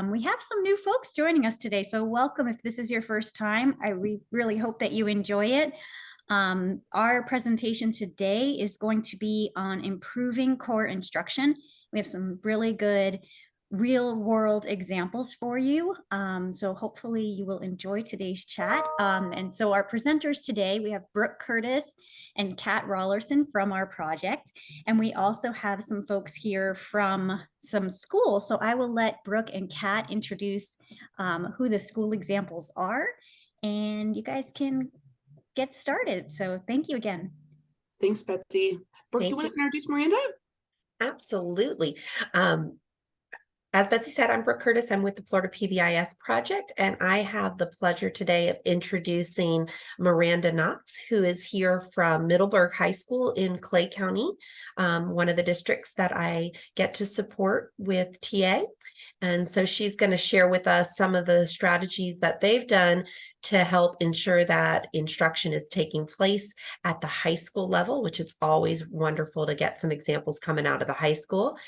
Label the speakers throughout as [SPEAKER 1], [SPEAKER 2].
[SPEAKER 1] We have some new folks joining us today, so welcome if this is your first time. I really hope that you enjoy it. Our presentation today is going to be on improving core instruction. We have some really good real world examples for you. So hopefully you will enjoy today's chat. And so our presenters today, we have Brooke Curtis and Kat Rollerson from our project. And we also have some folks here from some schools. So I will let Brooke and Kat introduce who the school examples are, and you guys can get started. So thank you again.
[SPEAKER 2] Thanks, Betsy. Brooke, do you want to introduce Miranda?
[SPEAKER 3] Absolutely. As Betsy said, I'm Brooke Curtis. I'm with the Florida PBIS project, and I have the pleasure today of introducing Miranda Knox, who is here from Middleburg High School in Clay County, one of the districts that I get to support with TA. And so she's going to share with us some of the strategies that they've done to help ensure that instruction is taking place at the high school level, which is always wonderful to get some examples coming out of the high school.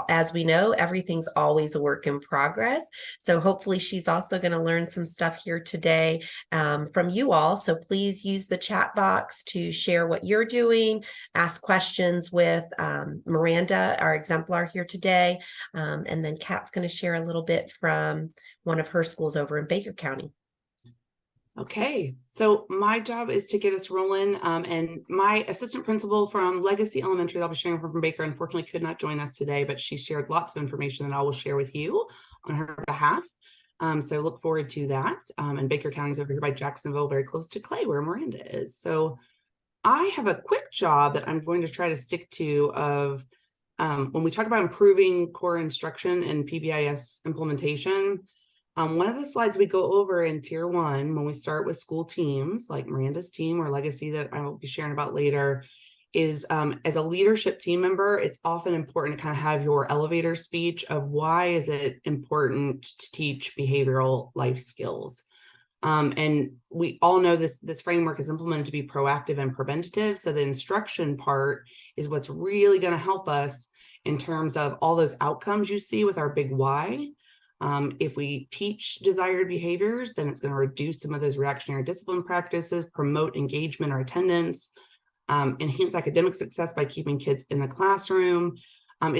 [SPEAKER 3] As we know, everything's always a work in progress. So hopefully she's also going to learn some stuff here today from you all. So please use the chat box to share what you're doing, ask questions with Miranda, our exemplar here today. And then Kat's going to share a little bit from one of her schools over in Baker County.
[SPEAKER 2] Okay, so my job is to get us rolling, and my assistant principal from Legacy Elementary, I'll be sharing from Baker, unfortunately could not join us today, but she shared lots of information that I will share with you on her behalf. So look forward to that. And Baker County is over here by Jacksonville, very close to Clay, where Miranda is. So I have a quick job that I'm going to try to stick to of when we talk about improving core instruction and PBIS implementation. One of the slides we go over in Tier 1, when we start with school teams, like Miranda's team or Legacy that I will be sharing about later, is as a leadership team member, it's often important to kind of have your elevator speech of why is it important to teach behavioral life skills. And we all know this framework is implemented to be proactive and preventative. So the instruction part is what's really going to help us in terms of all those outcomes you see with our big why. If we teach desired behaviors, then it's going to reduce some of those reactionary discipline practices, promote engagement or attendance, enhance academic success by keeping kids in the classroom. When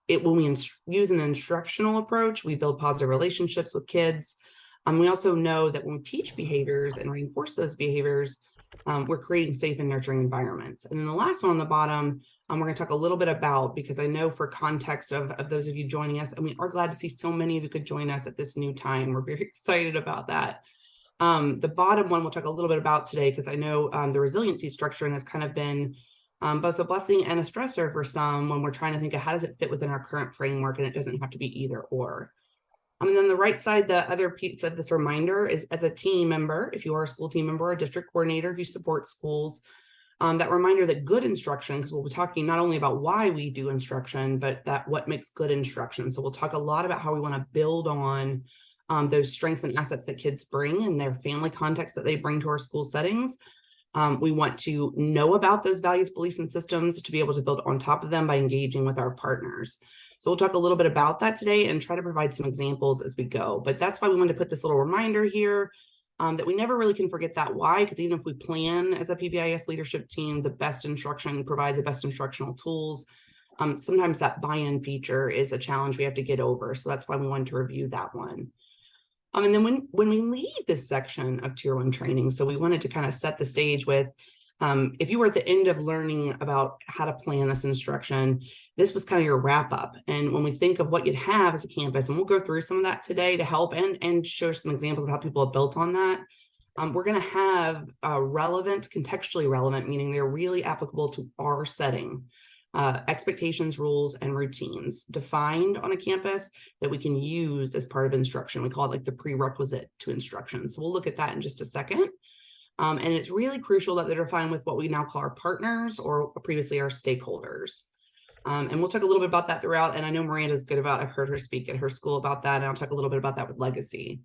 [SPEAKER 2] we use an instructional approach, we build positive relationships with kids. We also know that when we teach behaviors and reinforce those behaviors, we're creating safe and nurturing environments. And then the last one on the bottom, we're going to talk a little bit about, because I know for context of those of you joining us, and we are glad to see so many of you could join us at this new time. We're very excited about that. The bottom one we'll talk a little bit about today, because I know the resiliency structure has kind of been both a blessing and a stressor for some when we're trying to think of how does it fit within our current framework, and it doesn't have to be either or. And then the right side, the other piece of this reminder is, as a team member, if you are a school team member or a district coordinator, if you support schools, that reminder that good instruction, because we'll be talking not only about why we do instruction, but that what makes good instruction. So we'll talk a lot about how we want to build on those strengths and assets that kids bring and their family context that they bring to our school settings. We want to know about those values, beliefs, and systems to be able to build on top of them by engaging with our partners. So we'll talk a little bit about that today and try to provide some examples as we go. But that's why we wanted to put this little reminder here that we never really can forget that why, because even if we plan as a PBIS leadership team, the best instruction, provide the best instructional tools, sometimes that buy-in feature is a challenge we have to get over. So that's why we wanted to review that one. And then when we leave this section of Tier 1 training, so we wanted to kind of set the stage with, if you were at the end of learning about how to plan this instruction, this was kind of your wrap up. And when we think of what you'd have as a campus, and we'll go through some of that today to help and show some examples of how people have built on that, we're going to have relevant, contextually relevant, meaning they're really applicable to our setting. Expectations, rules, and routines defined on a campus that we can use as part of instruction. We call it like the prerequisite to instruction. So we'll look at that in just a second. And it's really crucial that they're defined with what we now call our partners or previously our stakeholders. And we'll talk a little bit about that throughout. And I know Miranda's good about, I've heard her speak at her school about that. And I'll talk a little bit about that with Legacy.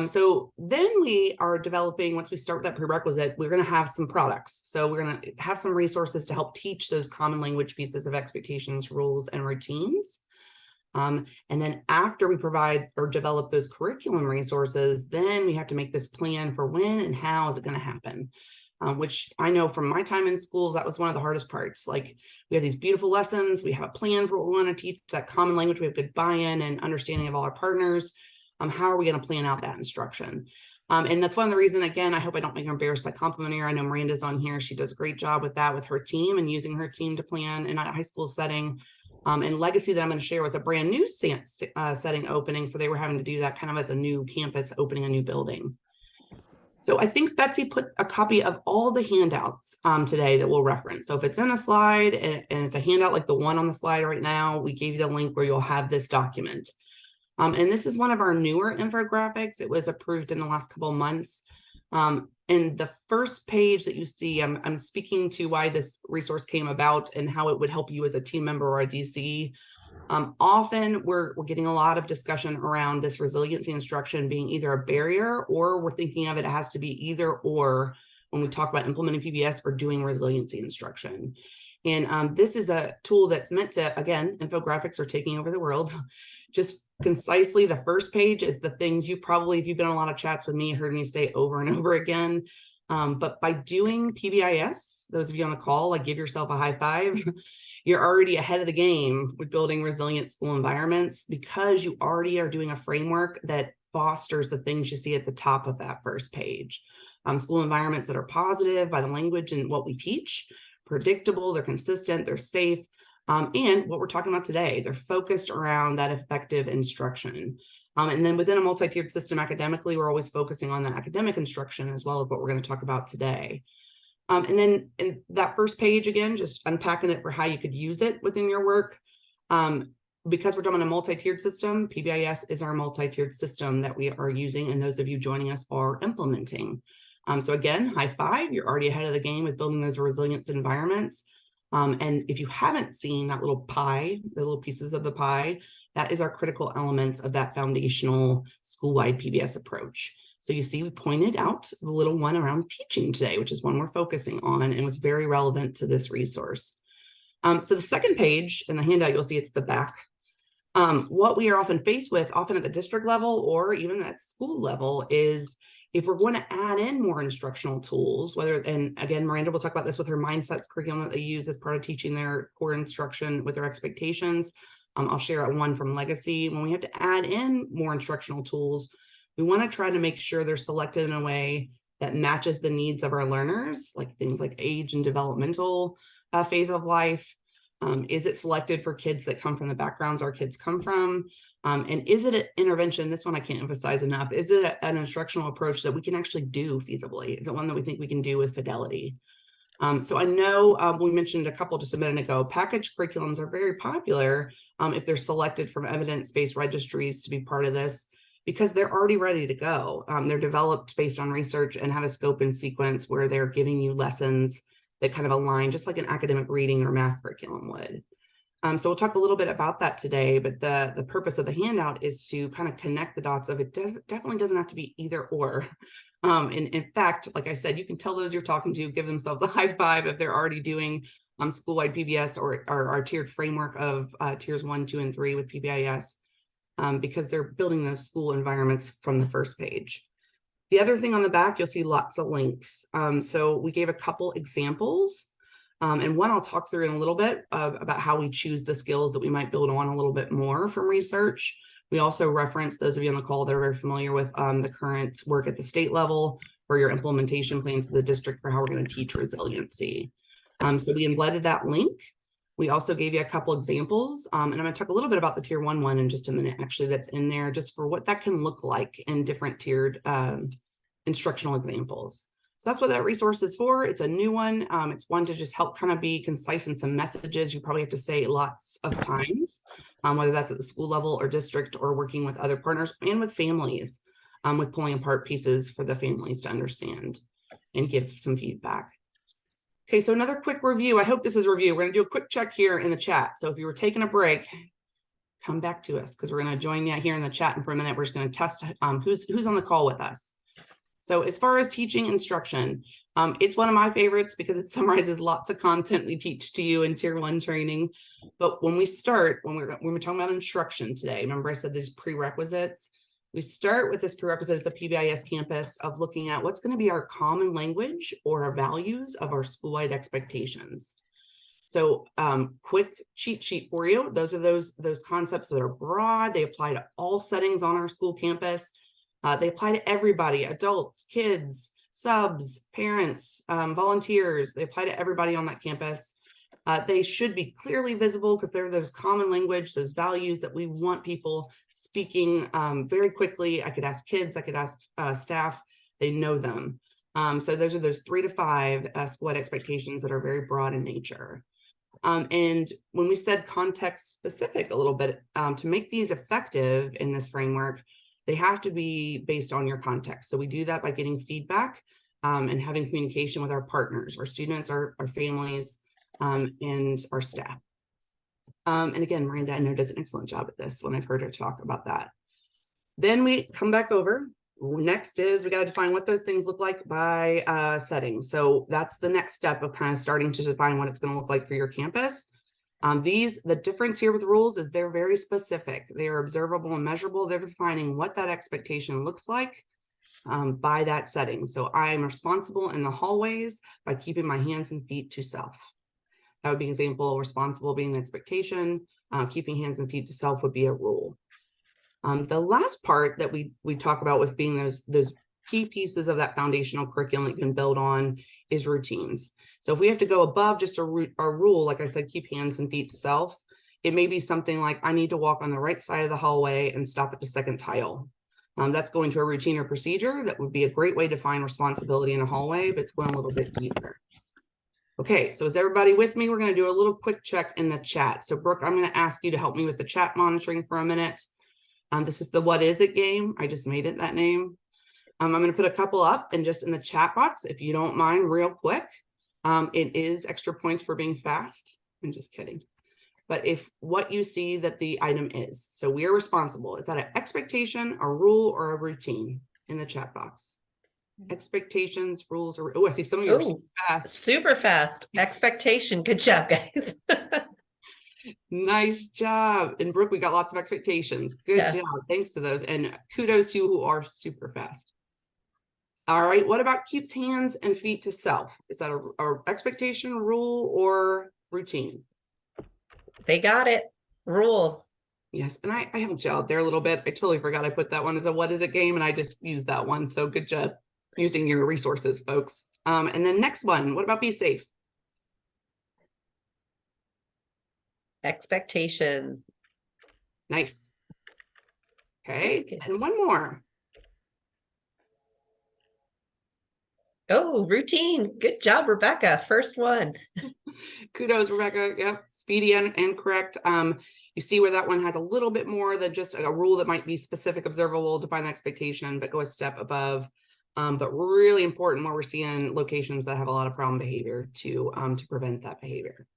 [SPEAKER 2] So then we are developing, once we start with that prerequisite, we're going to have some products. So we're going to have some resources to help teach those common language pieces of expectations, rules, and routines. And then after we provide or develop those curriculum resources, then we have to make this plan for when and how is it going to happen. Which I know from my time in school, that was one of the hardest parts. Like, we have these beautiful lessons, we have a plan for what we want to teach, that common language, we have good buy-in and understanding of all our partners. How are we going to plan out that instruction? And that's one of the reasons, again, I hope I don't make her embarrassed by complimenting her. I know Miranda's on here. She does a great job with that, with her team and using her team to plan in a high school setting. And Legacy that I'm going to share was a brand new setting opening. So they were having to do that kind of as a new campus, opening a new building. So I think Betsy put a copy of all the handouts today that we'll reference. So if it's in a slide and it's a handout like the one on the slide right now, we gave you the link where you'll have this document. And this is one of our newer infographics. It was approved in the last couple of months. And the first page that you see, I'm speaking to why this resource came about and how it would help you as a team member or a DC. Often we're getting a lot of discussion around this resiliency instruction being either a barrier, or we're thinking of it has to be either or when we talk about implementing PBS or doing resiliency instruction. And this is a tool that's meant to, again, infographics are taking over the world. Just concisely, the first page is the things you probably, if you've been on a lot of chats with me, heard me say over and over again. But by doing PBIS, those of you on the call, like, give yourself a high five. You're already ahead of the game with building resilient school environments, because you already are doing a framework that fosters the things you see at the top of that first page. School environments that are positive by the language and what we teach, predictable, they're consistent, they're safe. And what we're talking about today, they're focused around that effective instruction. And then within a multi-tiered system academically, we're always focusing on the academic instruction as well as what we're going to talk about today. And then in that first page, again, just unpacking it for how you could use it within your work. Because we're talking about a multi-tiered system, PBIS is our multi-tiered system that we are using, and those of you joining us are implementing. So again, high five, you're already ahead of the game with building those resilience environments. And if you haven't seen that little pie, the little pieces of the pie, that is our critical elements of that foundational school-wide PBS approach. So you see, we pointed out the little one around teaching today, which is one we're focusing on and was very relevant to this resource. So the second page in the handout, you'll see it's the back. What we are often faced with, often at the district level or even at school level, is if we're going to add in more instructional tools, whether, and again, Miranda will talk about this with her mindsets curriculum that they use as part of teaching their core instruction with their expectations. I'll share one from Legacy. When we have to add in more instructional tools, we want to try to make sure they're selected in a way that matches the needs of our learners, like things like age and developmental phase of life. Is it selected for kids that come from the backgrounds our kids come from? And is it an intervention? This one I can't emphasize enough. Is it an instructional approach that we can actually do feasibly? Is it one that we think we can do with fidelity? So I know we mentioned a couple just a minute ago, packaged curriculums are very popular if they're selected from evidence-based registries to be part of this, because they're already ready to go. They're developed based on research and have a scope and sequence where they're giving you lessons that kind of align just like an academic reading or math curriculum would. So we'll talk a little bit about that today, but the purpose of the handout is to kind of connect the dots of it. Definitely doesn't have to be either or. And in fact, like I said, you can tell those you're talking to, give themselves a high five if they're already doing school-wide PBS or our tiered framework of tiers 1, 2, and 3 with PBIS, because they're building those school environments from the first page. The other thing on the back, you'll see lots of links. So we gave a couple examples, and one I'll talk through in a little bit about how we choose the skills that we might build on a little bit more from research. We also reference, those of you on the call that are very familiar with the current work at the state level for your implementation plans as a district for how we're going to teach resiliency. So we embedded that link. We also gave you a couple examples, and I'm going to talk a little bit about the tier 1 one in just a minute, actually, that's in there just for what that can look like in different tiered instructional examples. So that's what that resource is for. It's a new one. It's one to just help kind of be concise in some messages you probably have to say lots of times, whether that's at the school level or district or working with other partners and with families, with pulling apart pieces for the families to understand and give some feedback. Okay, so another quick review. I hope this is a review. We're going to do a quick check here in the chat. So if you were taking a break, come back to us because we're going to join you here in the chat. And for a minute, we're just going to test who's on the call with us. So as far as teaching instruction, it's one of my favorites because it summarizes lots of content we teach to you in Tier 1 training. But when we start, when we're talking about instruction today, remember I said these prerequisites. We start with this prerequisite at the PBIS campus of looking at what's going to be our common language or our values of our school-wide expectations. So quick cheat sheet for you. Those are those concepts that are broad. They apply to all settings on our school campus. They apply to everybody, adults, kids, subs, parents, volunteers. They apply to everybody on that campus. They should be clearly visible because they're those common language, those values that we want people speaking very quickly. I could ask kids, I could ask staff, they know them. So those are those 3 to 5 school-wide expectations that are very broad in nature. And when we said context specific a little bit, to make these effective in this framework, they have to be based on your context. So we do that by getting feedback and having communication with our partners, our students, our families, and our staff. And again, Miranda, I know, does an excellent job at this when I've heard her talk about that. Then we come back over. Next is we got to define what those things look like by setting. So that's the next step of kind of starting to define what it's going to look like for your campus. The difference here with rules is they're very specific. They are observable and measurable. They're defining what that expectation looks like by that setting. So I'm responsible in the hallways by keeping my hands and feet to self. That would be an example. Responsible being the expectation. Keeping hands and feet to self would be a rule. The last part that we talk about with being those key pieces of that foundational curriculum that you can build on is routines. So if we have to go above just a rule, like I said, keep hands and feet to self, it may be something like I need to walk on the right side of the hallway and stop at the second tile. That's going to a routine or procedure. That would be a great way to find responsibility in a hallway, but it's going a little bit deeper. Okay, so is everybody with me? We're going to do a little quick check in the chat. So Brooke, I'm going to ask you to help me with the chat monitoring for a minute. This is the What Is It game. I just made it that name. I'm going to put a couple up and just in the chat box, if you don't mind, real quick. It is extra points for being fast. I'm just kidding. But if what you see that the item is, so we are responsible. Is that an expectation, a rule, or a routine in the chat box? Expectations, rules, or I see some of you are super fast.
[SPEAKER 3] Super fast. Expectation. Good job, guys.
[SPEAKER 2] Nice job. And Brooke, we got lots of expectations. Good job. Thanks to those. And kudos to you who are super fast. All right. What about keeps hands and feet to self? Is that a expectation, rule, or routine?
[SPEAKER 3] They got it. Rule.
[SPEAKER 2] Yes. And I helped you out there a little bit. I totally forgot I put that one as a What Is It game, and I just used that one. So good job using your resources, folks. And then next one, what about be safe?
[SPEAKER 3] Expectation.
[SPEAKER 2] Nice. Okay. And one more.
[SPEAKER 3] Oh, routine. Good job, Rebecca. First one.
[SPEAKER 2] Kudos, Rebecca. Yep. Speedy and correct. You see where that one has a little bit more than just a rule that might be specific, observable, define the expectation, but go a step above. But really important where we're seeing locations that have a lot of problem behavior to prevent that behavior.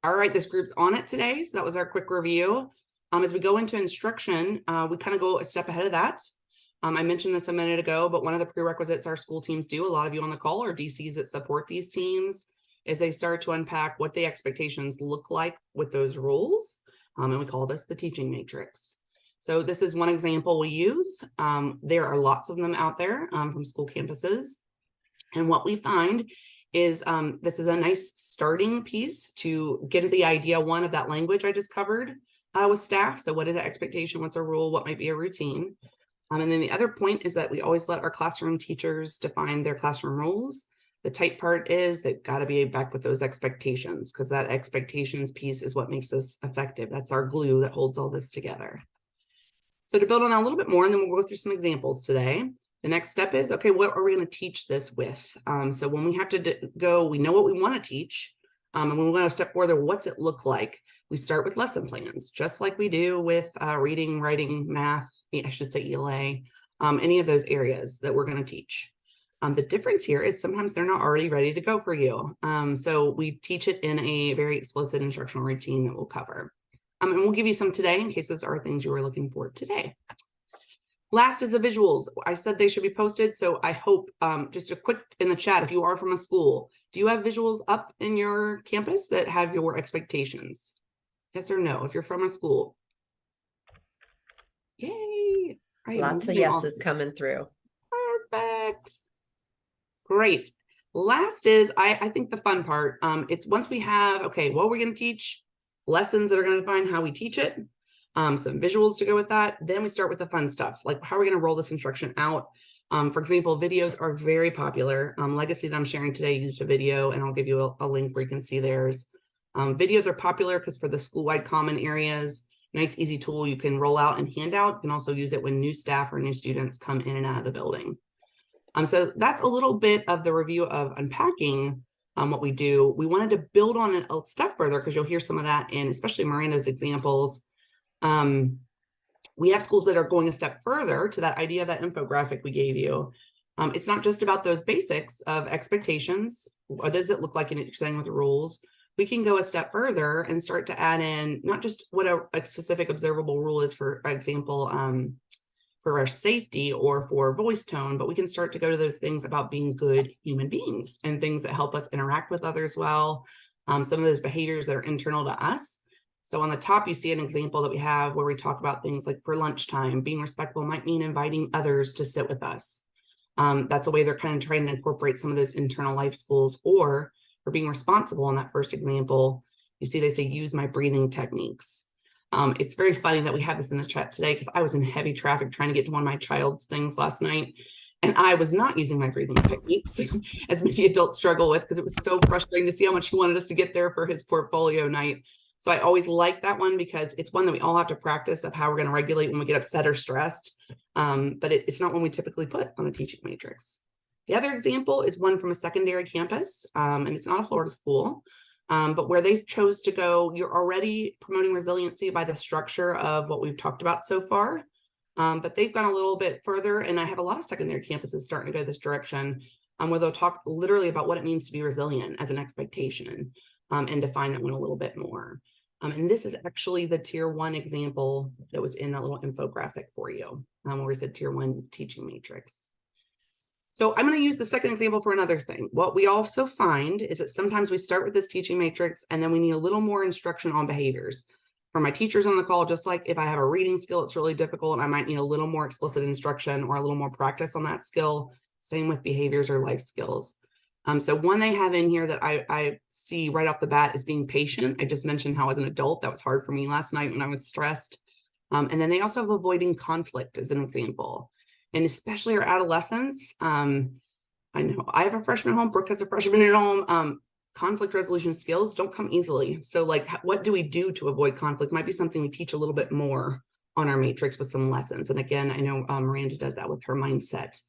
[SPEAKER 2] All right, this group's on it today. So that was our quick review. As we go into instruction, we kind of go a step ahead of that. I mentioned this a minute ago, but one of the prerequisites our school teams do, a lot of you on the call are DCs that support these teams, is they start to unpack what the expectations look like with those rules. And we call this the teaching matrix. So this is one example we use. There are lots of them out there from school campuses. And what we find is this is a nice starting piece to get the idea, one, of that language I just covered with staff. So what is an expectation? What's a rule? What might be a routine? And then the other point is that we always let our classroom teachers define their classroom rules. The tight part is they've got to be back with those expectations, because that expectations piece is what makes this effective. That's our glue that holds all this together. So to build on that a little bit more, and then we'll go through some examples today. The next step is, okay, what are we going to teach this with? So when we have to go, we know what we want to teach. And when we want to step further, what's it look like? We start with lesson plans, just like we do with reading, writing, math, I should say ELA, any of those areas that we're going to teach. The difference here is sometimes they're not already ready to go for you. So we teach it in a very explicit instructional routine that we'll cover. And we'll give you some today in case those are things you were looking for today. Last is the visuals. I said they should be posted, so I hope just a quick in the chat, if you are from a school, do you have visuals up in your campus that have your expectations? Yes or no, if you're from a school? Yay. I am
[SPEAKER 3] Lots of
[SPEAKER 2] moving all-
[SPEAKER 3] yeses coming through.
[SPEAKER 2] Perfect. Great. Last is, I think the fun part. It's once we have, okay, what we're going to teach, lessons that are going to define how we teach it, some visuals to go with that. Then we start with the fun stuff, like how are we going to roll this instruction out? For example, videos are very popular. Legacy that I'm sharing today used a video, and I'll give you a link where you can see theirs. Videos are popular because for the school-wide common areas, nice, easy tool you can roll out and hand out. You can also use it when new staff or new students come in and out of the building. So that's a little bit of the review of unpacking what we do. We wanted to build on it a step further because you'll hear some of that in especially Miranda's examples. We have schools that are going a step further to that idea of that infographic we gave you. It's not just about those basics of expectations. What does it look like in each thing with the rules? We can go a step further and start to add in not just what a specific observable rule is, for example, for our safety or for voice tone, but we can start to go to those things about being good human beings and things that help us interact with others well. Some of those behaviors that are internal to us. So on the top, you see an example that we have where we talk about things like for lunchtime, being respectful might mean inviting others to sit with us. That's a way they're kind of trying to incorporate some of those internal life skills. Or for being responsible in that first example, you see they say, use my breathing techniques. It's very funny that we have this in the chat today because I was in heavy traffic trying to get to one of my child's things last night, and I was not using my breathing techniques as many adults struggle with, because it was so frustrating to see how much he wanted us to get there for his portfolio night. So I always like that one because it's one that we all have to practice of how we're going to regulate when we get upset or stressed. But it's not one we typically put on a teaching matrix. The other example is one from a secondary campus, and it's not a Florida school. But where they chose to go, you're already promoting resiliency by the structure of what we've talked about so far. But they've gone a little bit further, and I have a lot of secondary campuses starting to go this direction, where they'll talk literally about what it means to be resilient as an expectation, and define that one a little bit more. And this is actually the tier 1 example that was in that little infographic for you, where we said tier 1 teaching matrix. So I'm going to use the second example for another thing. What we also find is that sometimes we start with this teaching matrix and then we need a little more instruction on behaviors. For my teachers on the call, just like if I have a reading skill, it's really difficult, I might need a little more explicit instruction or a little more practice on that skill. Same with behaviors or life skills. So one they have in here that I see right off the bat is being patient. I just mentioned how as an adult, that was hard for me last night when I was stressed. And then they also have avoiding conflict as an example. And especially our adolescents. I know I have a freshman at home, Brooke has a freshman at home. Conflict resolution skills don't come easily. So like, what do we do to avoid conflict? Might be something we teach a little bit more on our matrix with some lessons. And again, I know Miranda does that with her mindset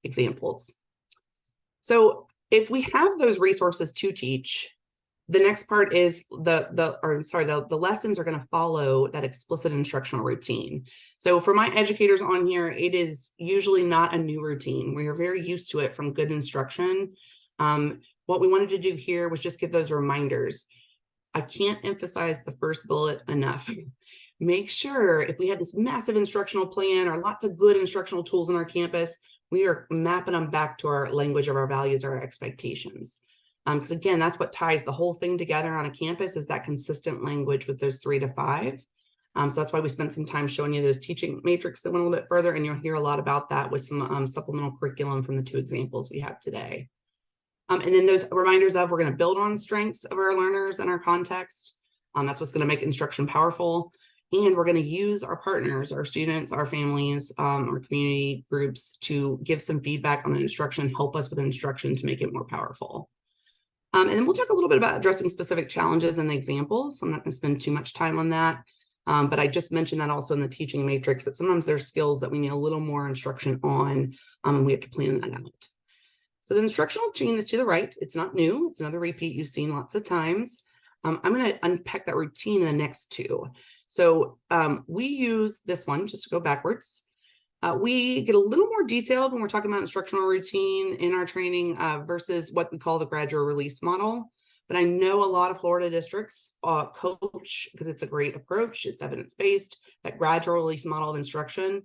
[SPEAKER 2] examples. So if we have those resources to teach, the next part is the lessons are going to follow that explicit instructional routine. So for my educators on here, it is usually not a new routine. We are very used to it from good instruction. What we wanted to do here was just give those reminders. I can't emphasize the first bullet enough. Make sure if we have this massive instructional plan or lots of good instructional tools on our campus, we are mapping them back to our language of our values, our expectations. Because again, that's what ties the whole thing together on a campus, is that consistent language with those 3 to 5. So that's why we spent some time showing you those teaching matrix that went a little bit further, and you'll hear a lot about that with some supplemental curriculum from the 2 examples we have today. And then those reminders of we're going to build on strengths of our learners and our context. That's what's going to make instruction powerful. And we're going to use our partners, our students, our families, our community groups to give some feedback on the instruction, help us with instruction to make it more powerful. And then we'll talk a little bit about addressing specific challenges and the examples. So I'm not going to spend too much time on that. But I just mentioned that also in the teaching matrix, that sometimes there's skills that we need a little more instruction on, and we have to plan that out. So the instructional chain is to the right. It's not new. It's another repeat you've seen lots of times. I'm going to unpack that routine in the next 2. So we use this one just to go backwards. We get a little more detailed when we're talking about instructional routine in our training versus what we call the gradual release model. But I know a lot of Florida districts coach, because it's a great approach, it's evidence-based, that gradual release model of instruction.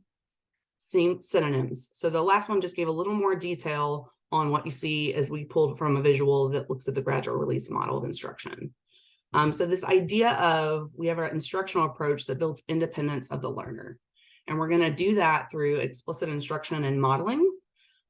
[SPEAKER 2] same synonyms. So the last one just gave a little more detail on what you see as we pulled from a visual that looks at the gradual release model of instruction. So this idea of we have an instructional approach that builds independence of the learner. And we're going to do that through explicit instruction and modeling,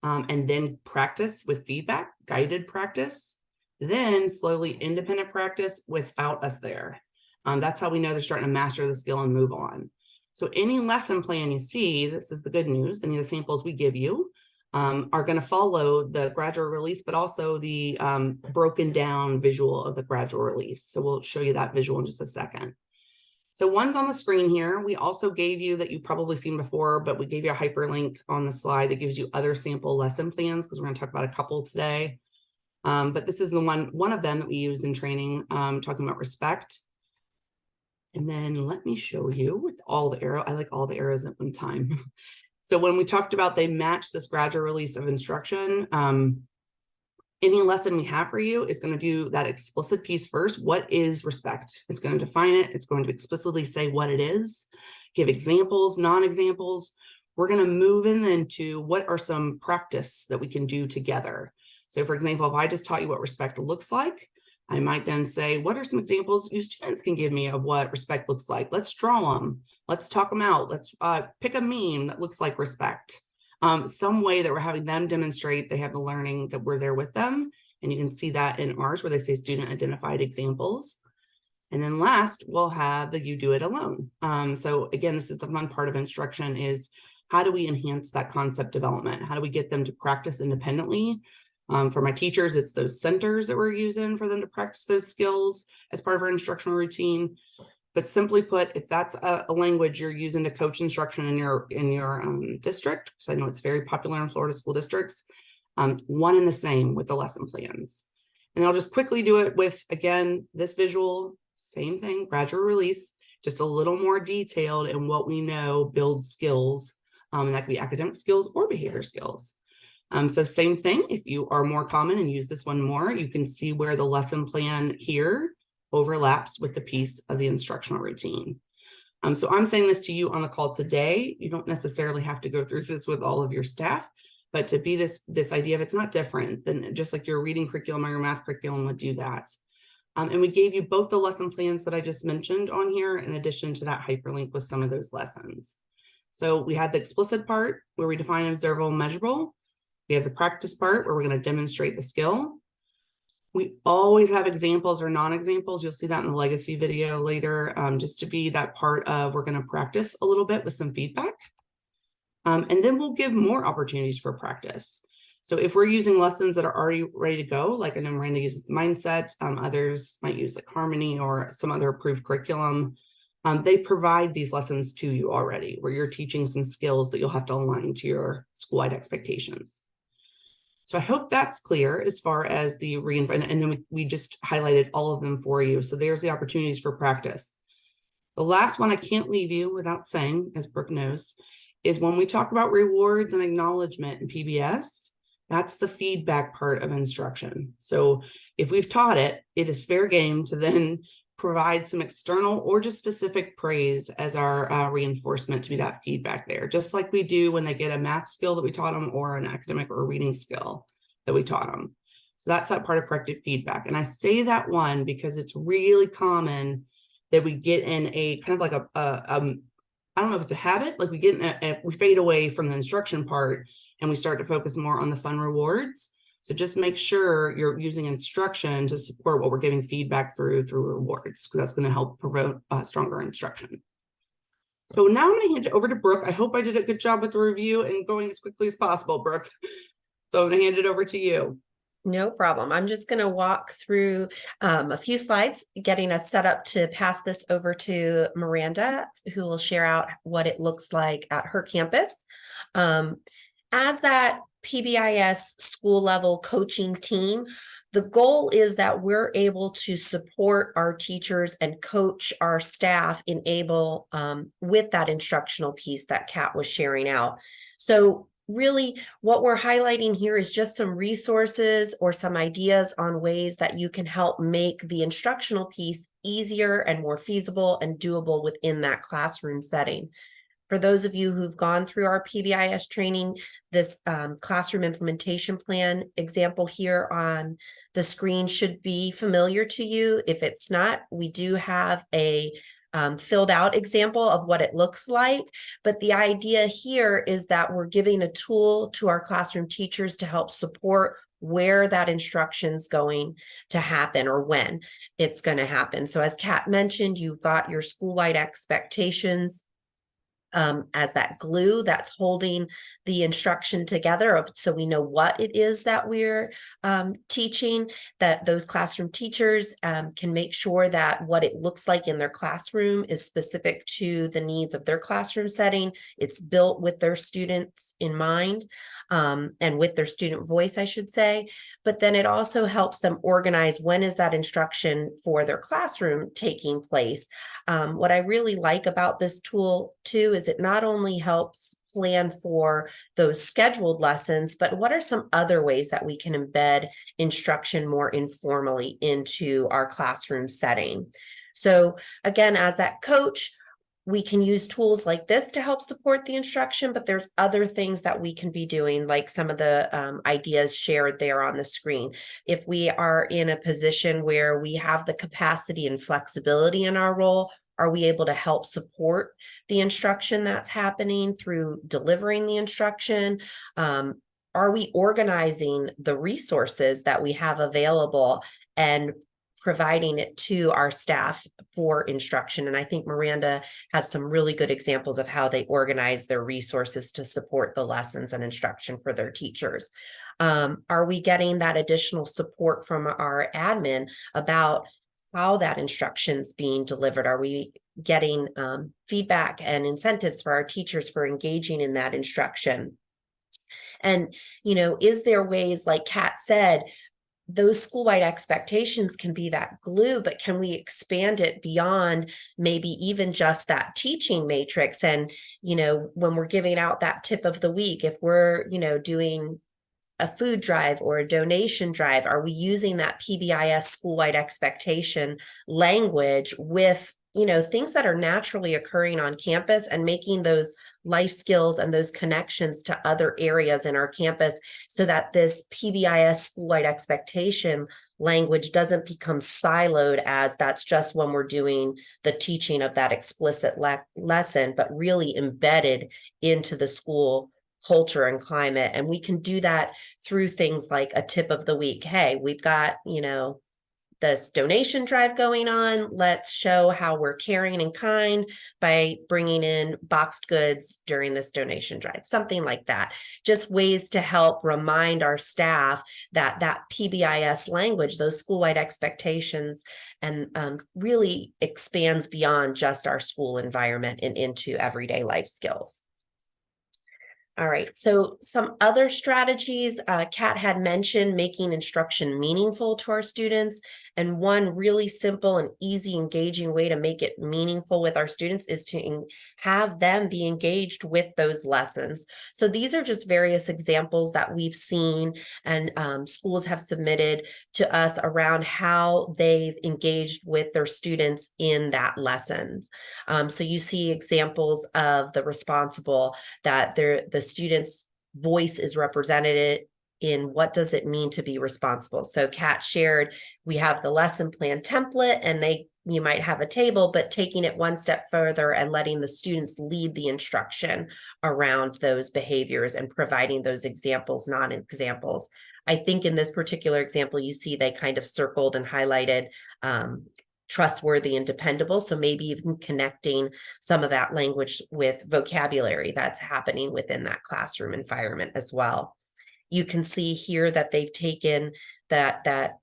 [SPEAKER 2] and then practice with feedback, guided practice, then slowly independent practice without us there. That's how we know they're starting to master the skill and move on. So any lesson plan you see, this is the good news, any of the samples we give you are going to follow the gradual release, but also the broken down visual of the gradual release. So we'll show you that visual in just a second. So one's on the screen here. We also gave you, that you've probably seen before, but we gave you a hyperlink on the slide that gives you other sample lesson plans, because we're going to talk about a couple today. But this is the one of them that we use in training, talking about respect. And then let me show you with all the arrows. I like all the arrows at one time. So when we talked about they match this gradual release of instruction, any lesson we have for you is going to do that explicit piece first. What is respect? It's going to define it. It's going to explicitly say what it is, give examples, non-examples. We're going to move into what are some practice that we can do together. So for example, if I just taught you what respect looks like, I might then say, what are some examples you students can give me of what respect looks like? Let's draw them. Let's talk them out. Let's pick a meme that looks like respect. Some way that we're having them demonstrate they have the learning, that we're there with them. And you can see that in ours where they say student identified examples. And then last, we'll have the you do it alone. So again, this is the fun part of instruction, is how do we enhance that concept development? How do we get them to practice independently? For my teachers, it's those centers that we're using for them to practice those skills as part of our instructional routine. But simply put, if that's a language you're using to coach instruction in your district, so I know it's very popular in Florida school districts, one and the same with the lesson plans. And I'll just quickly do it with, again, this visual, same thing, gradual release, just a little more detailed in what we know builds skills, and that could be academic skills or behavior skills. So same thing, if you are more common and use this one more, you can see where the lesson plan here overlaps with the piece of the instructional routine. So I'm saying this to you on the call today. You don't necessarily have to go through this with all of your staff, but to be this idea of it's not different than just like your reading curriculum or your math curriculum would do that. And we gave you both the lesson plans that I just mentioned on here, in addition to that hyperlink with some of those lessons. So we had the explicit part where we define observable and measurable. We have the practice part where we're going to demonstrate the skill. We always have examples or non-examples. You'll see that in the legacy video later, just to be that part of we're going to practice a little bit with some feedback. And then we'll give more opportunities for practice. So if we're using lessons that are already ready to go, like I know Miranda uses Mindset, others might use like Harmony or some other approved curriculum. They provide these lessons to you already, where you're teaching some skills that you'll have to align to your school-wide expectations. So I hope that's clear as far as the reinvent, and then we just highlighted all of them for you. So there's the opportunities for practice. The last one I can't leave you without saying, as Brooke knows, is when we talk about rewards and acknowledgement in PBS, that's the feedback part of instruction. So if we've taught it, it is fair game to then provide some external or just specific praise as our reinforcement to be that feedback there, just like we do when they get a math skill that we taught them or an academic or reading skill that we taught them. So that's that part of corrective feedback. And I say that one because it's really common that we get in a kind of like I don't know if it's a habit, like we get in we fade away from the instruction part and we start to focus more on the fun rewards. So just make sure you're using instruction to support what we're giving feedback through rewards, because that's going to help promote stronger instruction. So now I'm going to hand it over to Brooke. I hope I did a good job with the review and going as quickly as possible, Brooke. So I'm going to hand it over to you.
[SPEAKER 3] No problem. I'm just going to walk through a few slides, getting us set up to pass this over to Miranda, who will share out what it looks like at her campus. As that PBIS school level coaching team, the goal is that we're able to support our teachers and coach our staff with that instructional piece that Kat was sharing out. So really what we're highlighting here is just some resources or some ideas on ways that you can help make the instructional piece easier and more feasible and doable within that classroom setting. For those of you who've gone through our PBIS training, this classroom implementation plan example here on the screen should be familiar to you. If it's not, we do have a filled out example of what it looks like. But the idea here is that we're giving a tool to our classroom teachers to help support where that instruction's going to happen or when it's going to happen. So as Kat mentioned, you've got your school-wide expectations as that glue that's holding the instruction together, so we know what it is that we're teaching, that those classroom teachers can make sure that what it looks like in their classroom is specific to the needs of their classroom setting. It's built with their students in mind, and with their student voice, I should say. But then it also helps them organize when is that instruction for their classroom taking place. What I really like about this tool too is it not only helps plan for those scheduled lessons, but what are some other ways that we can embed instruction more informally into our classroom setting? So again, as that coach, we can use tools like this to help support the instruction, but there's other things that we can be doing, like some of the ideas shared there on the screen. If we are in a position where we have the capacity and flexibility in our role, are we able to help support the instruction that's happening through delivering the instruction? Are we organizing the resources that we have available and providing it to our staff for instruction? And I think Miranda has some really good examples of how they organize their resources to support the lessons and instruction for their teachers. Are we getting that additional support from our admin about how that instruction's being delivered? Are we getting feedback and incentives for our teachers for engaging in that instruction? And, is there ways, like Kat said, those school-wide expectations can be that glue, but can we expand it beyond maybe even just that teaching matrix? And, when we're giving out that tip of the week, if we're, doing a food drive or a donation drive, are we using that PBIS school-wide expectation language with things that are naturally occurring on campus and making those life skills and those connections to other areas in our campus, so that this PBIS school-wide expectation language doesn't become siloed as that's just when we're doing the teaching of that explicit lesson, but really embedded into the school culture and climate. And we can do that through things like a tip of the week. Hey, we've got, this donation drive going on. Let's show how we're caring and kind by bringing in boxed goods during this donation drive, something like that. Just ways to help remind our staff that that PBIS language, those school-wide expectations, and really expands beyond just our school environment and into everyday life skills. All right, so some other strategies, Kat had mentioned making instruction meaningful to our students. And one really simple and easy, engaging way to make it meaningful with our students is to have them be engaged with those lessons. So these are just various examples that we've seen and schools have submitted to us around how they've engaged with their students in that lessons. So you see examples of the responsible, that the students' voice is represented in what does it mean to be responsible. So Kat shared, we have the lesson plan template, and you might have a table, but taking it one step further and letting the students lead the instruction around those behaviors and providing those examples, non-examples. I think in this particular example, you see they kind of circled and highlighted trustworthy and dependable. So maybe even connecting some of that language with vocabulary that's happening within that classroom environment as well. You can see here that they've taken that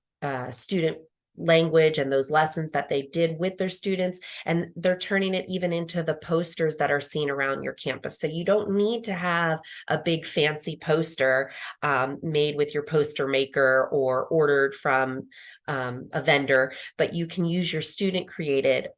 [SPEAKER 3] student language and those lessons that they did with their students, and they're turning it even into the posters that are seen around your campus. So you don't need to have a big fancy poster made with your poster maker or ordered from a vendor, but you can use your student created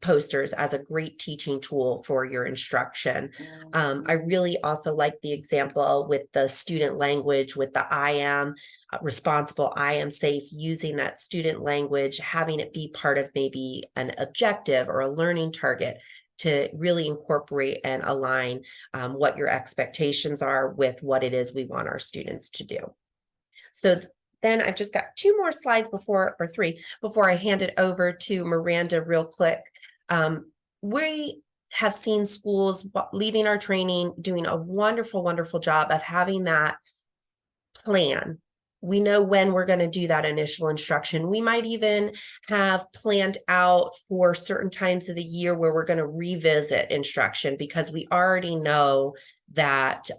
[SPEAKER 3] posters as a great teaching tool for your instruction. I really also like the example with the student language with the I am responsible, I am safe, using that student language, having it be part of maybe an objective or a learning target. to really incorporate and align what your expectations are with what it is we want our students to do. So then I've just got 2 more slides before, or 3, before I hand it over to Miranda real quick. We have seen schools leading our training doing a wonderful, wonderful job of having that plan. We know when we're going to do that initial instruction. We might even have planned out for certain times of the year where we're going to revisit instruction, because we already know that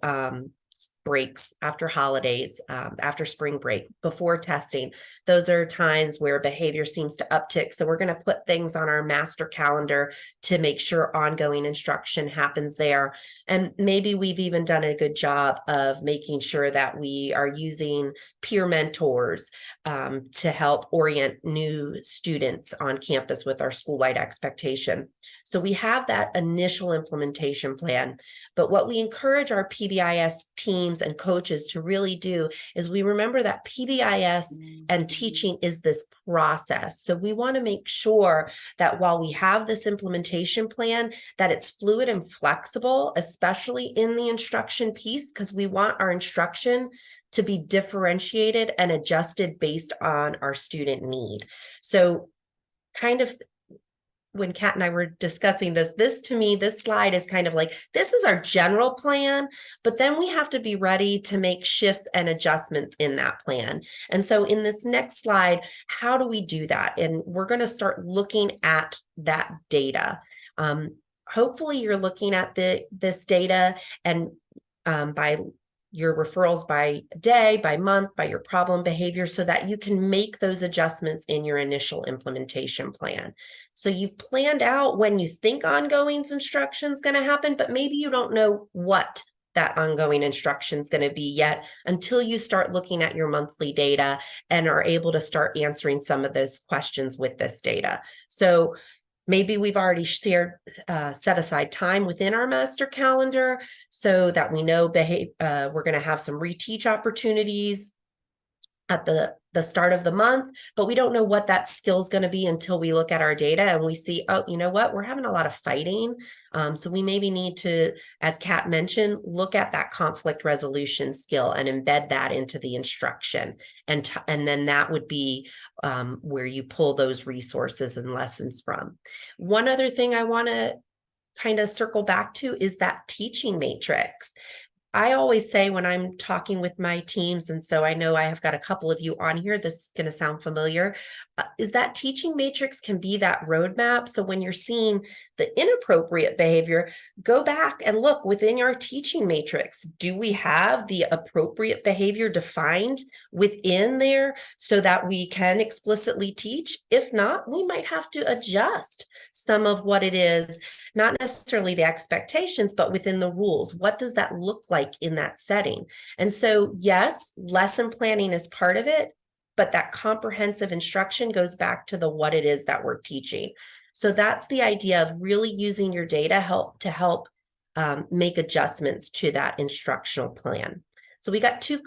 [SPEAKER 3] breaks after holidays, after spring break, before testing, those are times where behavior seems to uptick. So we're going to put things on our master calendar to make sure ongoing instruction happens there. And maybe we've even done a good job of making sure that we are using peer mentors to help orient new students on campus with our school-wide expectation. So we have that initial implementation plan. But what we encourage our PBIS teams and coaches to really do is we remember that PBIS and teaching is this process. So we want to make sure that while we have this implementation plan, that it's fluid and flexible, especially in the instruction piece, because we want our instruction to be differentiated and adjusted based on our student need. So kind of when Kat and I were discussing this to me, this slide is kind of like, this is our general plan, but then we have to be ready to make shifts and adjustments in that plan. And so in this next slide, how do we do that? And we're going to start looking at that data. Hopefully you're looking at this data and by your referrals by day, by month, by your problem behavior, so that you can make those adjustments in your initial implementation plan. So you planned out when you think ongoing instruction is going to happen, but maybe you don't know what that ongoing instruction is going to be yet until you start looking at your monthly data and are able to start answering some of those questions with this data. So maybe we've already set aside time within our master calendar so that we know we're going to have some reteach opportunities at the start of the month, but we don't know what that skill is going to be until we look at our data and we see, oh, you know what, we're having a lot of fighting. So we maybe need to, as Kat mentioned, look at that conflict resolution skill and embed that into the instruction. And then that would be where you pull those resources and lessons from. One other thing I want to kind of circle back to is that teaching matrix. I always say when I'm talking with my teams, and so I know I have got a couple of you on here, this is going to sound familiar, is that teaching matrix can be that roadmap. So when you're seeing the inappropriate behavior, go back and look within our teaching matrix. Do we have the appropriate behavior defined within there so that we can explicitly teach? If not, we might have to adjust some of what it is, not necessarily the expectations, but within the rules. What does that look like in that setting? And so, yes, lesson planning is part of it, but that comprehensive instruction goes back to the what it is that we're teaching. So that's the idea of really using your data to help make adjustments to that instructional plan. So we got 2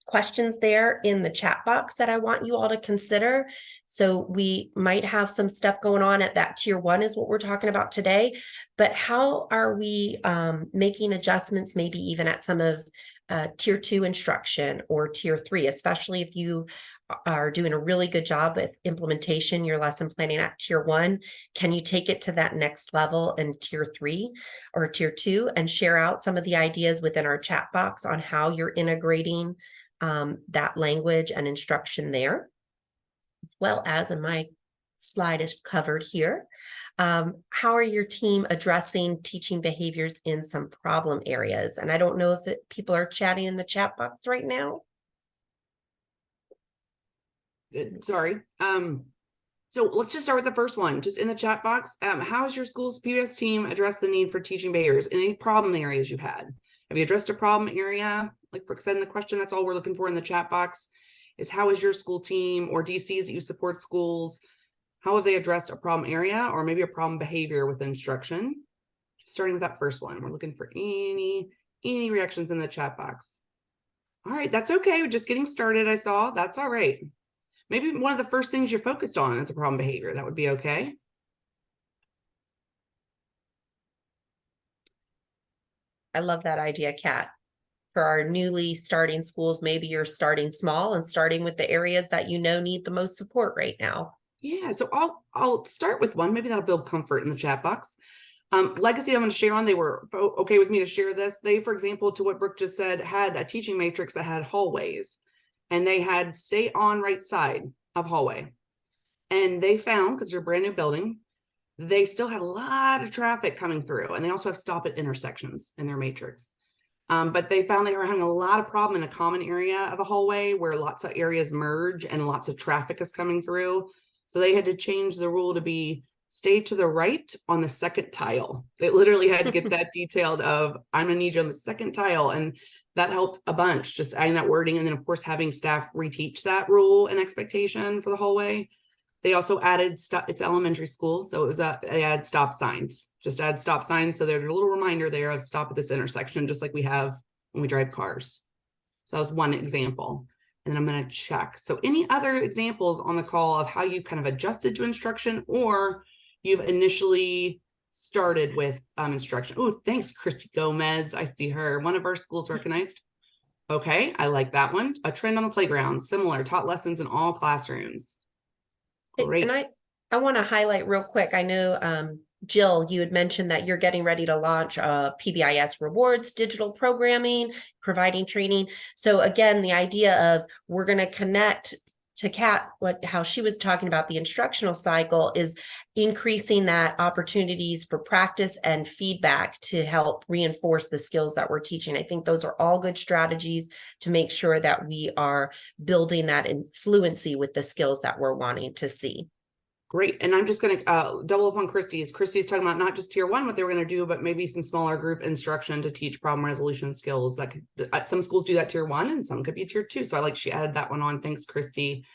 [SPEAKER 3] questions there in the chat box that I want you all to consider. So we might have some stuff going on at that tier 1 is what we're talking about today, but how are we making adjustments maybe even at some of tier 2 instruction or tier 3, especially if you are doing a really good job with implementation, your lesson planning at tier 1, can you take it to that next level in tier 3 or tier 2 and share out some of the ideas within our chat box on how you're integrating that language and instruction there, as well as in my slide is covered here. How are your team addressing teaching behaviors in some problem areas? And I don't know if people are chatting in the chat box right now.
[SPEAKER 2] Sorry. So let's just start with the first one, just in the chat box. How has your school's PBS team addressed the need for teaching behaviors in any problem areas you've had? Have you addressed a problem area? Like Brooke said in the question, that's all we're looking for in the chat box is how is your school team or DCs that you support schools, how have they addressed a problem area or maybe a problem behavior with instruction? Just starting with that first one, we're looking for any reactions in the chat box. All right, that's okay. We're just getting started. I saw that's all right. Maybe one of the first things you're focused on is a problem behavior. That would be okay.
[SPEAKER 3] I love that idea, Kat. For our newly starting schools, maybe you're starting small and starting with the areas that you know need the most support right now.
[SPEAKER 2] Yeah, so I'll start with one. Maybe that'll build comfort in the chat box. Legacy I'm going to share on, they were okay with me to share this. They, for example, to what Brooke just said, had a teaching matrix that had hallways, and they had stay on right side of hallway. And they found, because they're a brand new building, they still had a lot of traffic coming through, and they also have stop at intersections in their matrix. But they found they were having a lot of problem in a common area of a hallway where lots of areas merge and lots of traffic is coming through. So they had to change the rule to be stay to the right on the second tile. They literally had to get that detailed of, I'm gonna need you on the second tile. And that helped a bunch, just adding that wording. And then of course, having staff reteach that rule and expectation for the hallway. They also added it's elementary school, so it was they add stop signs, just add stop signs. So there's a little reminder there of stop at this intersection, just like we have when we drive cars. So that was one example. And then I'm going to check. So any other examples on the call of how you kind of adjusted to instruction, or you've initially started with instruction? Oh, thanks, Christy Gomez. I see her. One of our schools recognized. Okay, I like that one. A trend on the playground, similar, taught lessons in all classrooms. Great.
[SPEAKER 3] And I want to highlight real quick. I know, Jill, you had mentioned that you're getting ready to launch PBIS rewards, digital programming, providing training. So again, the idea of we're going to connect to Kat, how she was talking about the instructional cycle is increasing that opportunities for practice and feedback to help reinforce the skills that we're teaching. I think those are all good strategies to make sure that we are building that in fluency with the skills that we're wanting to see.
[SPEAKER 2] Great. And I'm just going to double up on Christy's. Christy's talking about not just tier one, what they were going to do, but maybe some smaller group instruction to teach problem resolution skills. That could, some schools do that tier one and some could be tier two. So I like she added that one on. Thanks, Christy.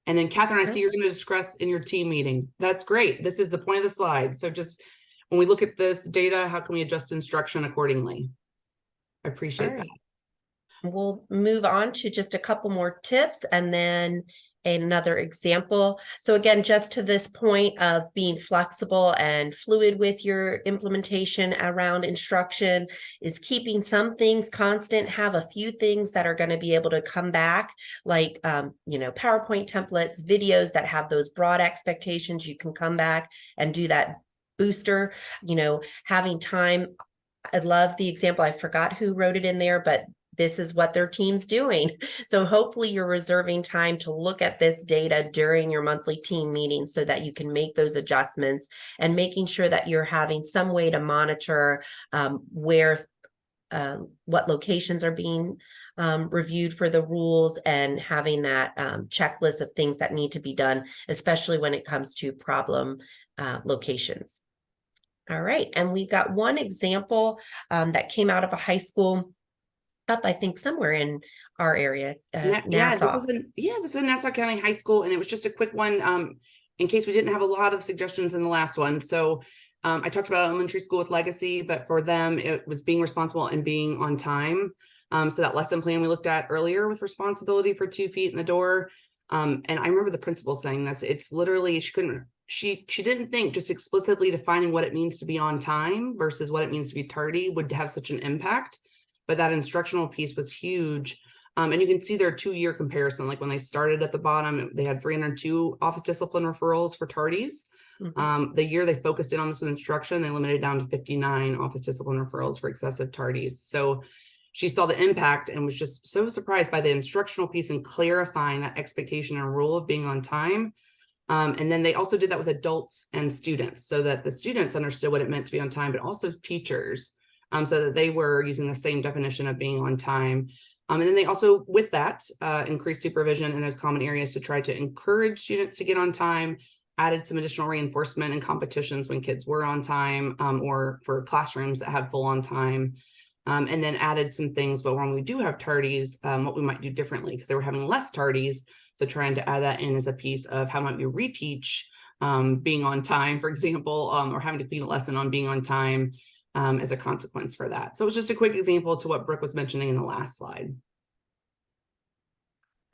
[SPEAKER 2] And then Catherine, I see you're going to discuss in your team meeting. That's great. This is the point of the slide. So just when we look at this data, how can we adjust instruction accordingly? I appreciate that.
[SPEAKER 3] We'll move on to just a couple more tips and then another example. So again, just to this point of being flexible and fluid with your implementation around instruction is keeping some things constant, have a few things that are going to be able to come back, like, PowerPoint templates, videos that have those broad expectations. You can come back and do that booster, having time. I love the example. I forgot who wrote it in there, but this is what their team's doing. So hopefully you're reserving time to look at this data during your monthly team meeting so that you can make those adjustments, and making sure that you're having some way to monitor what locations are being reviewed for the rules, and having that checklist of things that need to be done, especially when it comes to problem locations. All right, and we've got one example that came out of a high school up, I think, somewhere in our area, Nassau.
[SPEAKER 2] This is Nassau County High School, and it was just a quick one in case we didn't have a lot of suggestions in the last one. So I talked about elementary school with Legacy, but for them, it was being responsible and being on time. So that lesson plan we looked at earlier with responsibility for 2 feet in the door. And I remember the principal saying this, it's literally, she didn't think just explicitly defining what it means to be on time versus what it means to be tardy would have such an impact. But that instructional piece was huge. And you can see their 2-year comparison. Like when they started at the bottom, they had 302 office discipline referrals for tardies. The year they focused in on this with instruction, they limited down to 59 office discipline referrals for excessive tardies. So she saw the impact and was just so surprised by the instructional piece and clarifying that expectation and rule of being on time. And then they also did that with adults and students, so that the students understood what it meant to be on time, but also teachers. So that they were using the same definition of being on time. And then they also, with that, increased supervision in those common areas to try to encourage students to get on time, added some additional reinforcement and competitions when kids were on time, or for classrooms that had full on time. And then added some things, but when we do have tardies, what we might do differently, because they were having less tardies. So trying to add that in as a piece of how might we reteach being on time, for example, or having to clean a lesson on being on time. As a consequence for that. So it was just a quick example to what Brooke was mentioning in the last slide.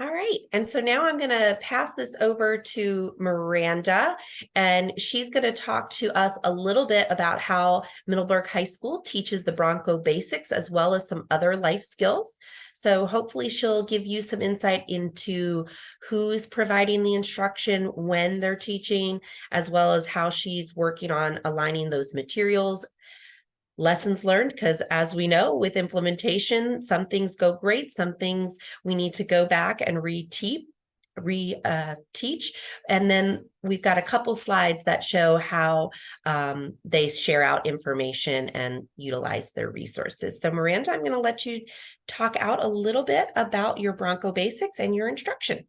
[SPEAKER 3] All right. And so now I'm going to pass this over to Miranda, and she's going to talk to us a little bit about how Middleburg High School teaches the Bronco basics as well as some other life skills. So hopefully she'll give you some insight into who's providing the instruction, when they're teaching, as well as how she's working on aligning those materials. Lessons learned, because as we know, with implementation, some things go great, some things we need to go back and reteach. And then we've got a couple slides that show how they share out information and utilize their resources. So Miranda, I'm going to let you talk out a little bit about your Bronco basics and your instruction.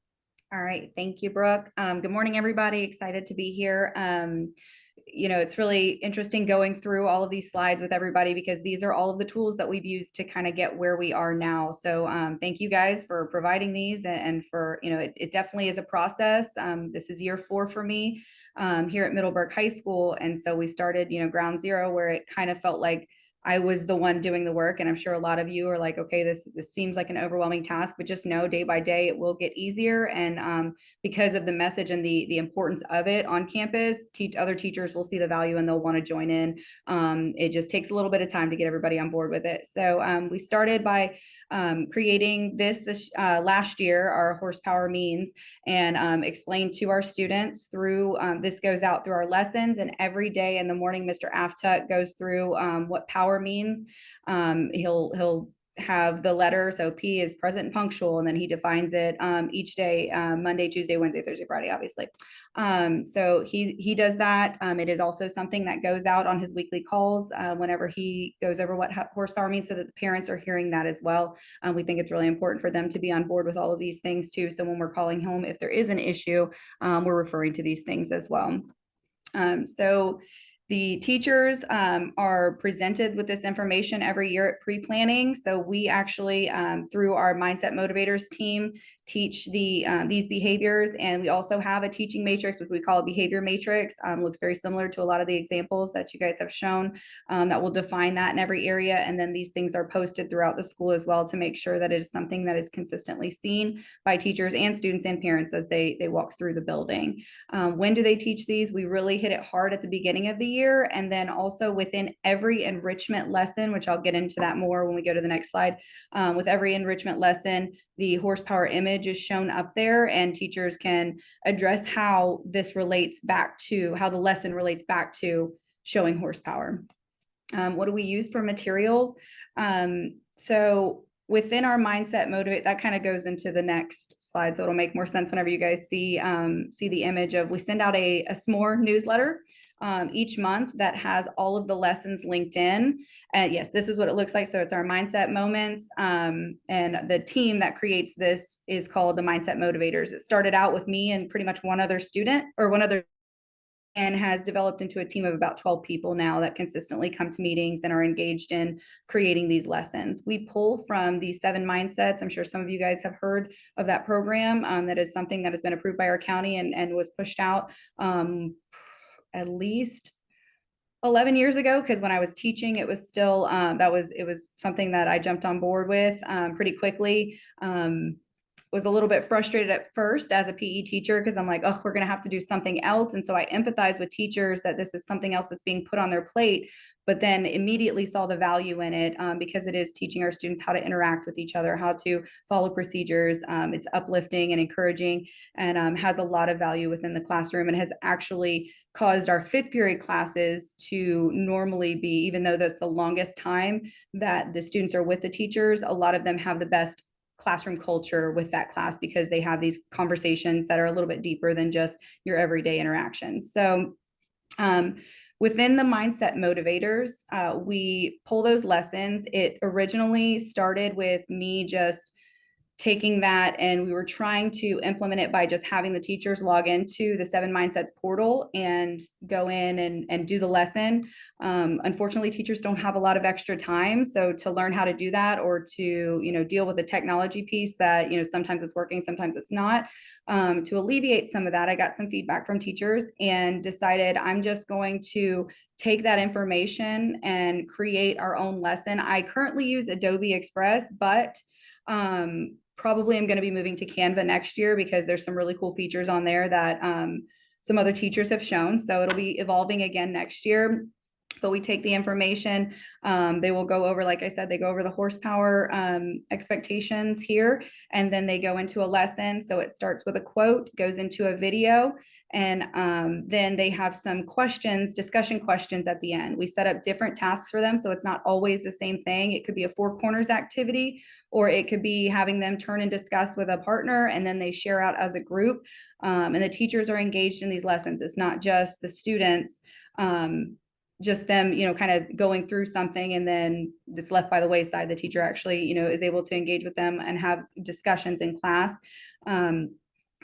[SPEAKER 4] All right. Thank you, Brooke. Good morning, everybody. Excited to be here. It's really interesting going through all of these slides with everybody because these are all of the tools that we've used to kind of get where we are now. So thank you guys for providing these and for, it definitely is a process. This is year 4 for me here at Middleburg High School. And so we started, ground zero, where it kind of felt like I was the one doing the work. And I'm sure a lot of you are like, okay, this seems like an overwhelming task, but just know day by day it will get easier. And because of the message and the importance of it on campus, other teachers will see the value and they'll want to join in. It just takes a little bit of time to get everybody on board with it. So we started by creating this last year, our horsepower means, and explained to our students through, this goes out through our lessons, and every day in the morning, Mr. Aftut goes through what power means. He'll have the letter, so P is present and punctual, and then he defines it each day, Monday, Tuesday, Wednesday, Thursday, Friday, obviously. So he does that. It is also something that goes out on his weekly calls whenever he goes over what horsepower means, so that the parents are hearing that as well. We think it's really important for them to be on board with all of these things too. So when we're calling home, if there is an issue, we're referring to these things as well. So the teachers are presented with this information every year at pre-planning. So we actually, through our Mindset Motivators team, teach these behaviors. And we also have a teaching matrix, which we call a behavior matrix. Looks very similar to a lot of the examples that you guys have shown, that will define that in every area. And then these things are posted throughout the school as well to make sure that it is something that is consistently seen by teachers and students and parents as they walk through the building. When do they teach these? We really hit it hard at the beginning of the year. And then also within every enrichment lesson, which I'll get into that more when we go to the next slide, with every enrichment lesson, the horsepower image is shown up there, and teachers can address how this relates back to, how the lesson relates back to showing horsepower. What do we use for materials? So within our Mindset Motivate, that kind of goes into the next slide, so it'll make more sense whenever you guys see the image of, we send out a s'more newsletter each month that has all of the lessons linked in. And yes, this is what it looks like. So it's our mindset moments. And the team that creates this is called the Mindset Motivators. It started out with me and pretty much one other student, and has developed into a team of about 12 people now that consistently come to meetings and are engaged in creating these lessons. We pull from the 7 mindsets. I'm sure some of you guys have heard of that program. That is something that has been approved by our county and was pushed out at least 11 years ago, because when I was teaching, it was still, it was something that I jumped on board with pretty quickly. Was a little bit frustrated at first as a PE teacher, because I'm like, oh, we're going to have to do something else. And so I empathize with teachers that this is something else that's being put on their plate, but then immediately saw the value in it because it is teaching our students how to interact with each other, how to follow procedures. It's uplifting and encouraging, and has a lot of value within the classroom, and has actually caused our 5th period classes to normally be, even though that's the longest time that the students are with the teachers, a lot of them have the best classroom culture with that class because they have these conversations that are a little bit deeper than just your everyday interactions. So within the Mindset Motivators, we pull those lessons. It originally started with me just taking that, and we were trying to implement it by just having the teachers log into the 7 Mindsets portal and go in and do the lesson. Unfortunately, teachers don't have a lot of extra time. So to learn how to do that, or to, deal with the technology piece that, sometimes it's working, sometimes it's not. To alleviate some of that, I got some feedback from teachers and decided I'm just going to take that information and create our own lesson. I currently use Adobe Express, but probably am going to be moving to Canva next year because there's some really cool features on there that some other teachers have shown. So it'll be evolving again next year. But we take the information. They will go over, like I said, they go over the horsepower expectations here, and then they go into a lesson. So it starts with a quote, goes into a video, and then they have some questions, discussion questions at the end. We set up different tasks for them, so it's not always the same thing. It could be a four corners activity, or it could be having them turn and discuss with a partner, and then they share out as a group. And the teachers are engaged in these lessons. It's not just the students, just them, kind of going through something and then it's left by the wayside. The teacher actually, is able to engage with them and have discussions in class,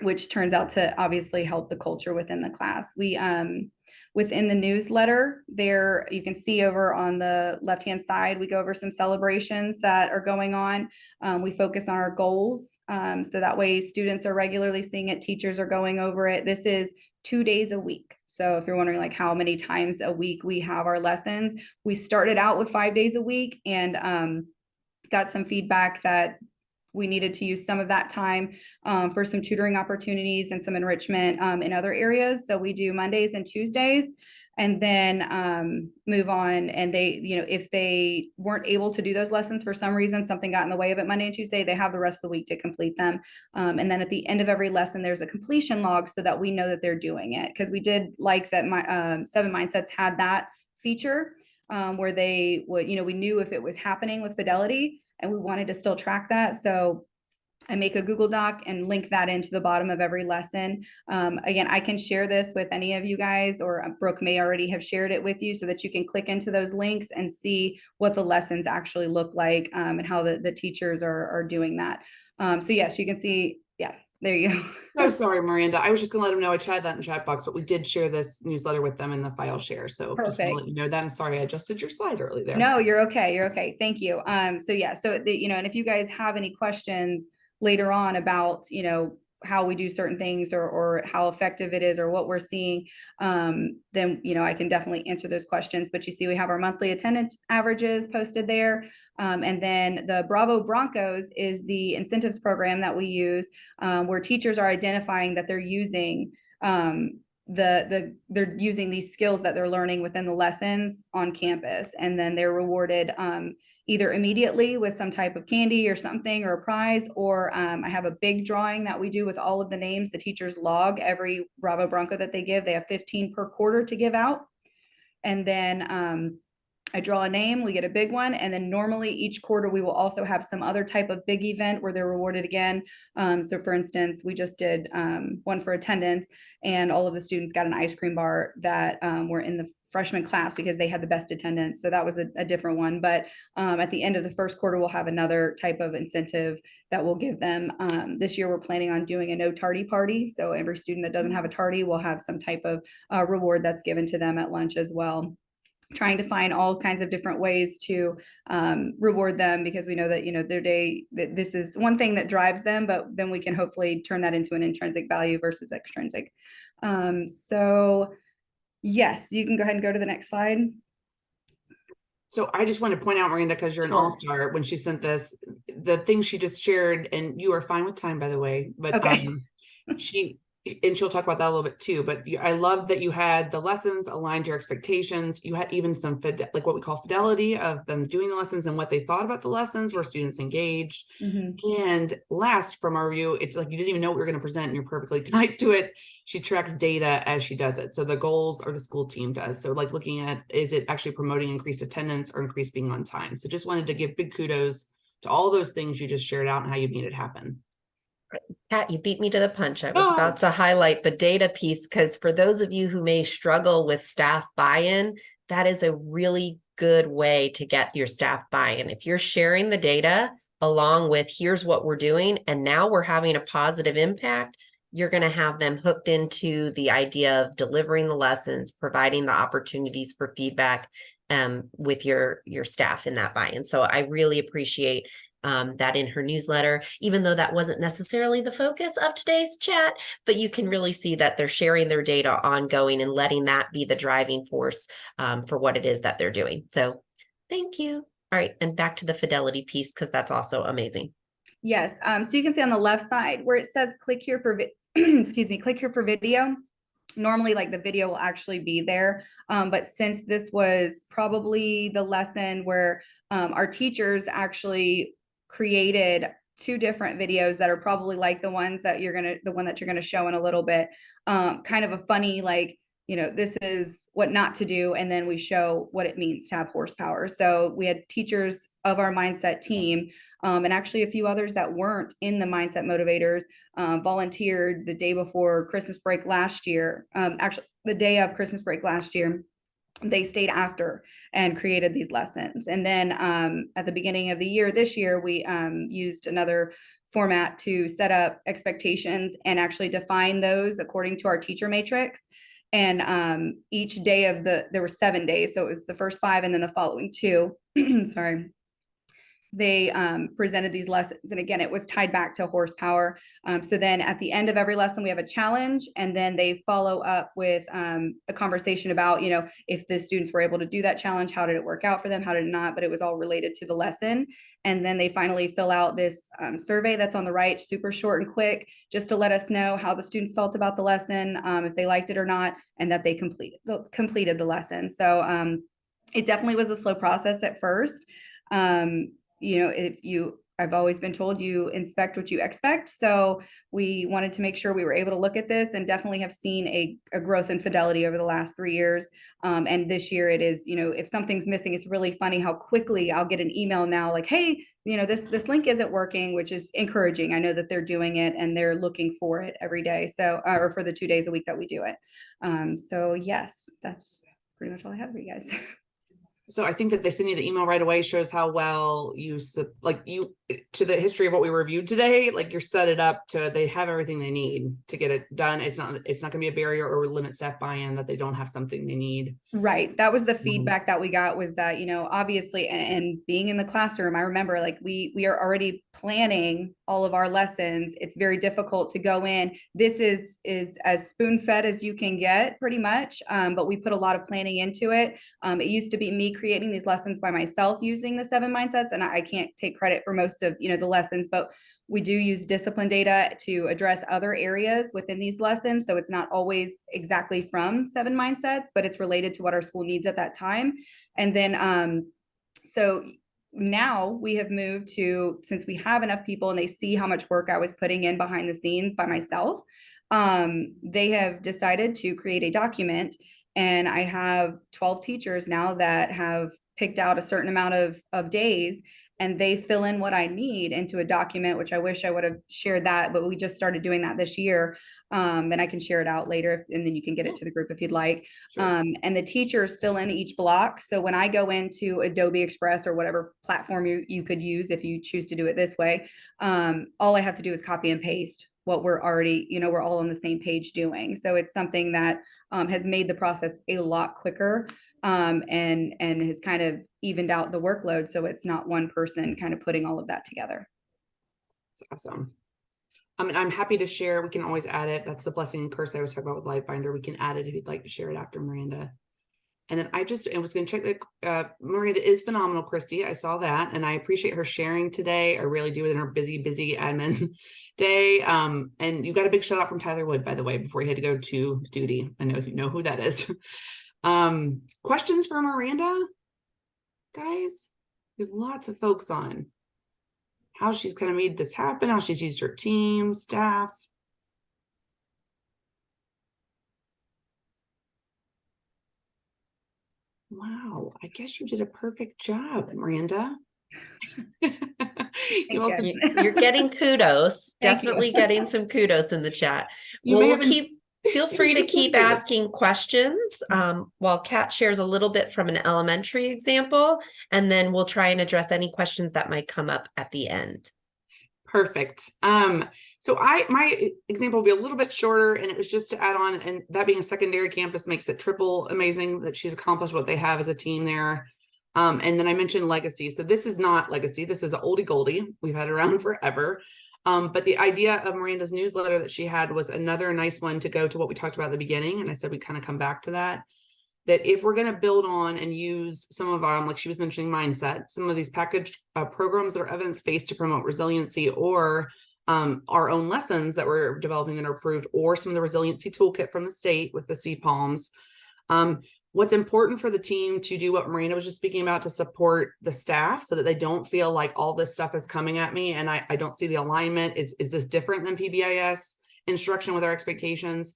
[SPEAKER 4] which turns out to obviously help the culture within the class. We, within the newsletter there, you can see over on the left-hand side, we go over some celebrations that are going on. We focus on our goals. So that way students are regularly seeing it, teachers are going over it. This is 2 days a week. So if you're wondering like how many times a week we have our lessons, we started out with 5 days a week and got some feedback that we needed to use some of that time for some tutoring opportunities and some enrichment in other areas. So we do Mondays and Tuesdays, and then move on. And they, if they weren't able to do those lessons for some reason, something got in the way of it Monday and Tuesday, they have the rest of the week to complete them. And then at the end of every lesson, there's a completion log so that we know that they're doing it. Because we did like that my 7 Mindsets had that feature where they would, we knew if it was happening with Fidelity, and we wanted to still track that. So I make a Google Doc and link that into the bottom of every lesson. Again, I can share this with any of you guys, or Brooke may already have shared it with you so that you can click into those links and see what the lessons actually look like and how the teachers are doing that. So yes, you can see, yeah, there you go.
[SPEAKER 2] Oh, sorry, Miranda. I was just gonna let them know I tried that in the chat box, but we did share this newsletter with them in the file share. So just want to let you know that. And sorry, I adjusted your slide early there.
[SPEAKER 4] No, you're okay. You're okay. Thank you. So yeah, so and if you guys have any questions later on about, how we do certain things or how effective it is or what we're seeing, then, I can definitely answer those questions. But you see, we have our monthly attendance averages posted there. And then the Bravo Broncos is the incentives program that we use, where teachers are identifying that they're using they're using these skills that they're learning within the lessons on campus, and then they're rewarded either immediately with some type of candy or something or a prize, or I have a big drawing that we do with all of the names the teachers log every Bravo Bronco that they give. They have 15 per quarter to give out, and then I draw a name, we get a big one. And then normally each quarter, we will also have some other type of big event where they're rewarded again. So for instance, we just did one for attendance, and all of the students got an ice cream bar that were in the freshman class because they had the best attendance. So that was a different one. But at the end of the first quarter, we'll have another type of incentive that we'll give them. This year, we're planning on doing a no tardy party. So every student that doesn't have a tardy will have some type of reward that's given to them at lunch as well. Trying to find all kinds of different ways to reward them, because we know that, their day, that this is one thing that drives them, but then we can hopefully turn that into an intrinsic value versus extrinsic. So yes, you can go ahead and go to the next slide.
[SPEAKER 2] So I just want to point out, Miranda, because you're an all-star, when she sent this, the thing she just shared, and you are fine with time, by the way, but
[SPEAKER 4] okay.
[SPEAKER 2] she'll talk about that a little bit too, but I love that you had the lessons aligned to your expectations. You had even some like what we call fidelity of them doing the lessons and what they thought about the lessons, where students engaged. And last, from our review, it's like you didn't even know what we were going to present and you're perfectly tied to it. She tracks data as she does it. So the goals or the school team does. So like looking at, is it actually promoting increased attendance or increased being on time? So just wanted to give big kudos to all those things you just shared out and how you made it happen.
[SPEAKER 3] Pat, you beat me to the punch. I was about to highlight the data piece, because for those of you who may struggle with staff buy-in, that is a really good way to get your staff buy-in. If you're sharing the data along with here's what we're doing, and now we're having a positive impact, you're going to have them hooked into the idea of delivering the lessons, providing the opportunities for feedback with your staff in that buy-in. So I really appreciate that in her newsletter, even though that wasn't necessarily the focus of today's chat, but you can really see that they're sharing their data ongoing and letting that be the driving force for what it is that they're doing. So thank you. All right. And back to the fidelity piece, because that's also amazing.
[SPEAKER 4] Yes. So you can see on the left side where it says click here for excuse me, click here for video. Normally, like the video will actually be there. But since this was probably the lesson where our teachers actually created 2 different videos that are probably like the one that you're gonna show in a little bit. Kind of a funny, like, this is what not to do, and then we show what it means to have horsepower. So we had teachers of our mindset team, and actually a few others that weren't in the mindset motivators, volunteered the day before Christmas break last year. Actually, the day of Christmas break last year, they stayed after and created these lessons. And then at the beginning of the year, this year, we used another format to set up expectations and actually define those according to our teacher matrix. And each day there were 7 days. So it was the first 5 and then the following 2. Sorry. They presented these lessons. And again, it was tied back to horsepower. So then at the end of every lesson, we have a challenge, and then they follow up with a conversation about, if the students were able to do that challenge, how did it work out for them? How did it not? But it was all related to the lesson. And then they finally fill out this survey that's on the right, super short and quick, just to let us know how the students felt about the lesson, if they liked it or not, and that they completed the lesson. So it definitely was a slow process at first. I've always been told you inspect what you expect. So we wanted to make sure we were able to look at this, and definitely have seen a growth in fidelity over the last 3 years. And this year it is, if something's missing, it's really funny how quickly I'll get an email now like, hey, this link isn't working, which is encouraging. I know that they're doing it and they're looking for it every day. So, or for the 2 days a week that we do it. So yes, that's pretty much all I have for you guys.
[SPEAKER 2] So I think that they send you the email right away shows how well you to the history of what we reviewed today, like you're set it up to, they have everything they need to get it done. It's not gonna be a barrier or limit staff buy-in that they don't have something they need.
[SPEAKER 4] Right. That was the feedback that we got, was that, obviously, and being in the classroom, I remember like we are already planning all of our lessons. It's very difficult to go in. This is as spoon fed as you can get, pretty much. But we put a lot of planning into it. It used to be me creating these lessons by myself using the 7 mindsets, and I can't take credit for most of the lessons, but we do use discipline data to address other areas within these lessons. So it's not always exactly from 7 mindsets, but it's related to what our school needs at that time. And then so now we have moved to, since we have enough people and they see how much work I was putting in behind the scenes by myself, they have decided to create a document. And I have 12 teachers now that have picked out a certain amount of days, and they fill in what I need into a document, which I wish I would have shared that, but we just started doing that this year. And I can share it out later, and then you can get it to the group if you'd like. Sure. And the teachers fill in each block. So when I go into Adobe Express or whatever platform you could use, if you choose to do it this way, all I have to do is copy and paste what we're already, we're all on the same page doing. So it's something that has made the process a lot quicker. And has kind of evened out the workload, so it's not one person kind of putting all of that together.
[SPEAKER 2] It's awesome. And I'm happy to share. We can always add it. That's the blessing and curse I was talking about with LiveBinder. We can add it if you'd like to share it after Miranda. And then I was going to check that Miranda is phenomenal, Christy. I saw that, and I appreciate her sharing today. I really do, in her busy admin day. And you got a big shout out from Tyler Wood, by the way, before he had to go to duty. I know you know who that is. Questions for Miranda, guys? We have lots of folks on how she's kind of made this happen, how she's used her team, staff. Wow, I guess you did a perfect job, Miranda.
[SPEAKER 3] You're getting kudos. Definitely getting some kudos in the chat. Feel free to keep asking questions while Kat shares a little bit from an elementary example, and then we'll try and address any questions that might come up at the end.
[SPEAKER 2] Perfect. So my example will be a little bit shorter, and it was just to add on, and that being a secondary campus makes it triple amazing that she's accomplished what they have as a team there. And then I mentioned legacy. So this is not legacy. This is an oldie goldie. We've had it around forever. But the idea of Miranda's newsletter that she had was another nice one to go to what we talked about at the beginning. And I said, we kind of come back to that. that if we're going to build on and use some of our, like she was mentioning, mindset, some of these packaged programs that are evidence-based to promote resiliency, or our own lessons that we're developing that are approved, or some of the resiliency toolkit from the state with the CPALMs. What's important for the team to do what Marina was just speaking about, to support the staff so that they don't feel like all this stuff is coming at me and I don't see the alignment. Is this different than PBIS instruction with our expectations?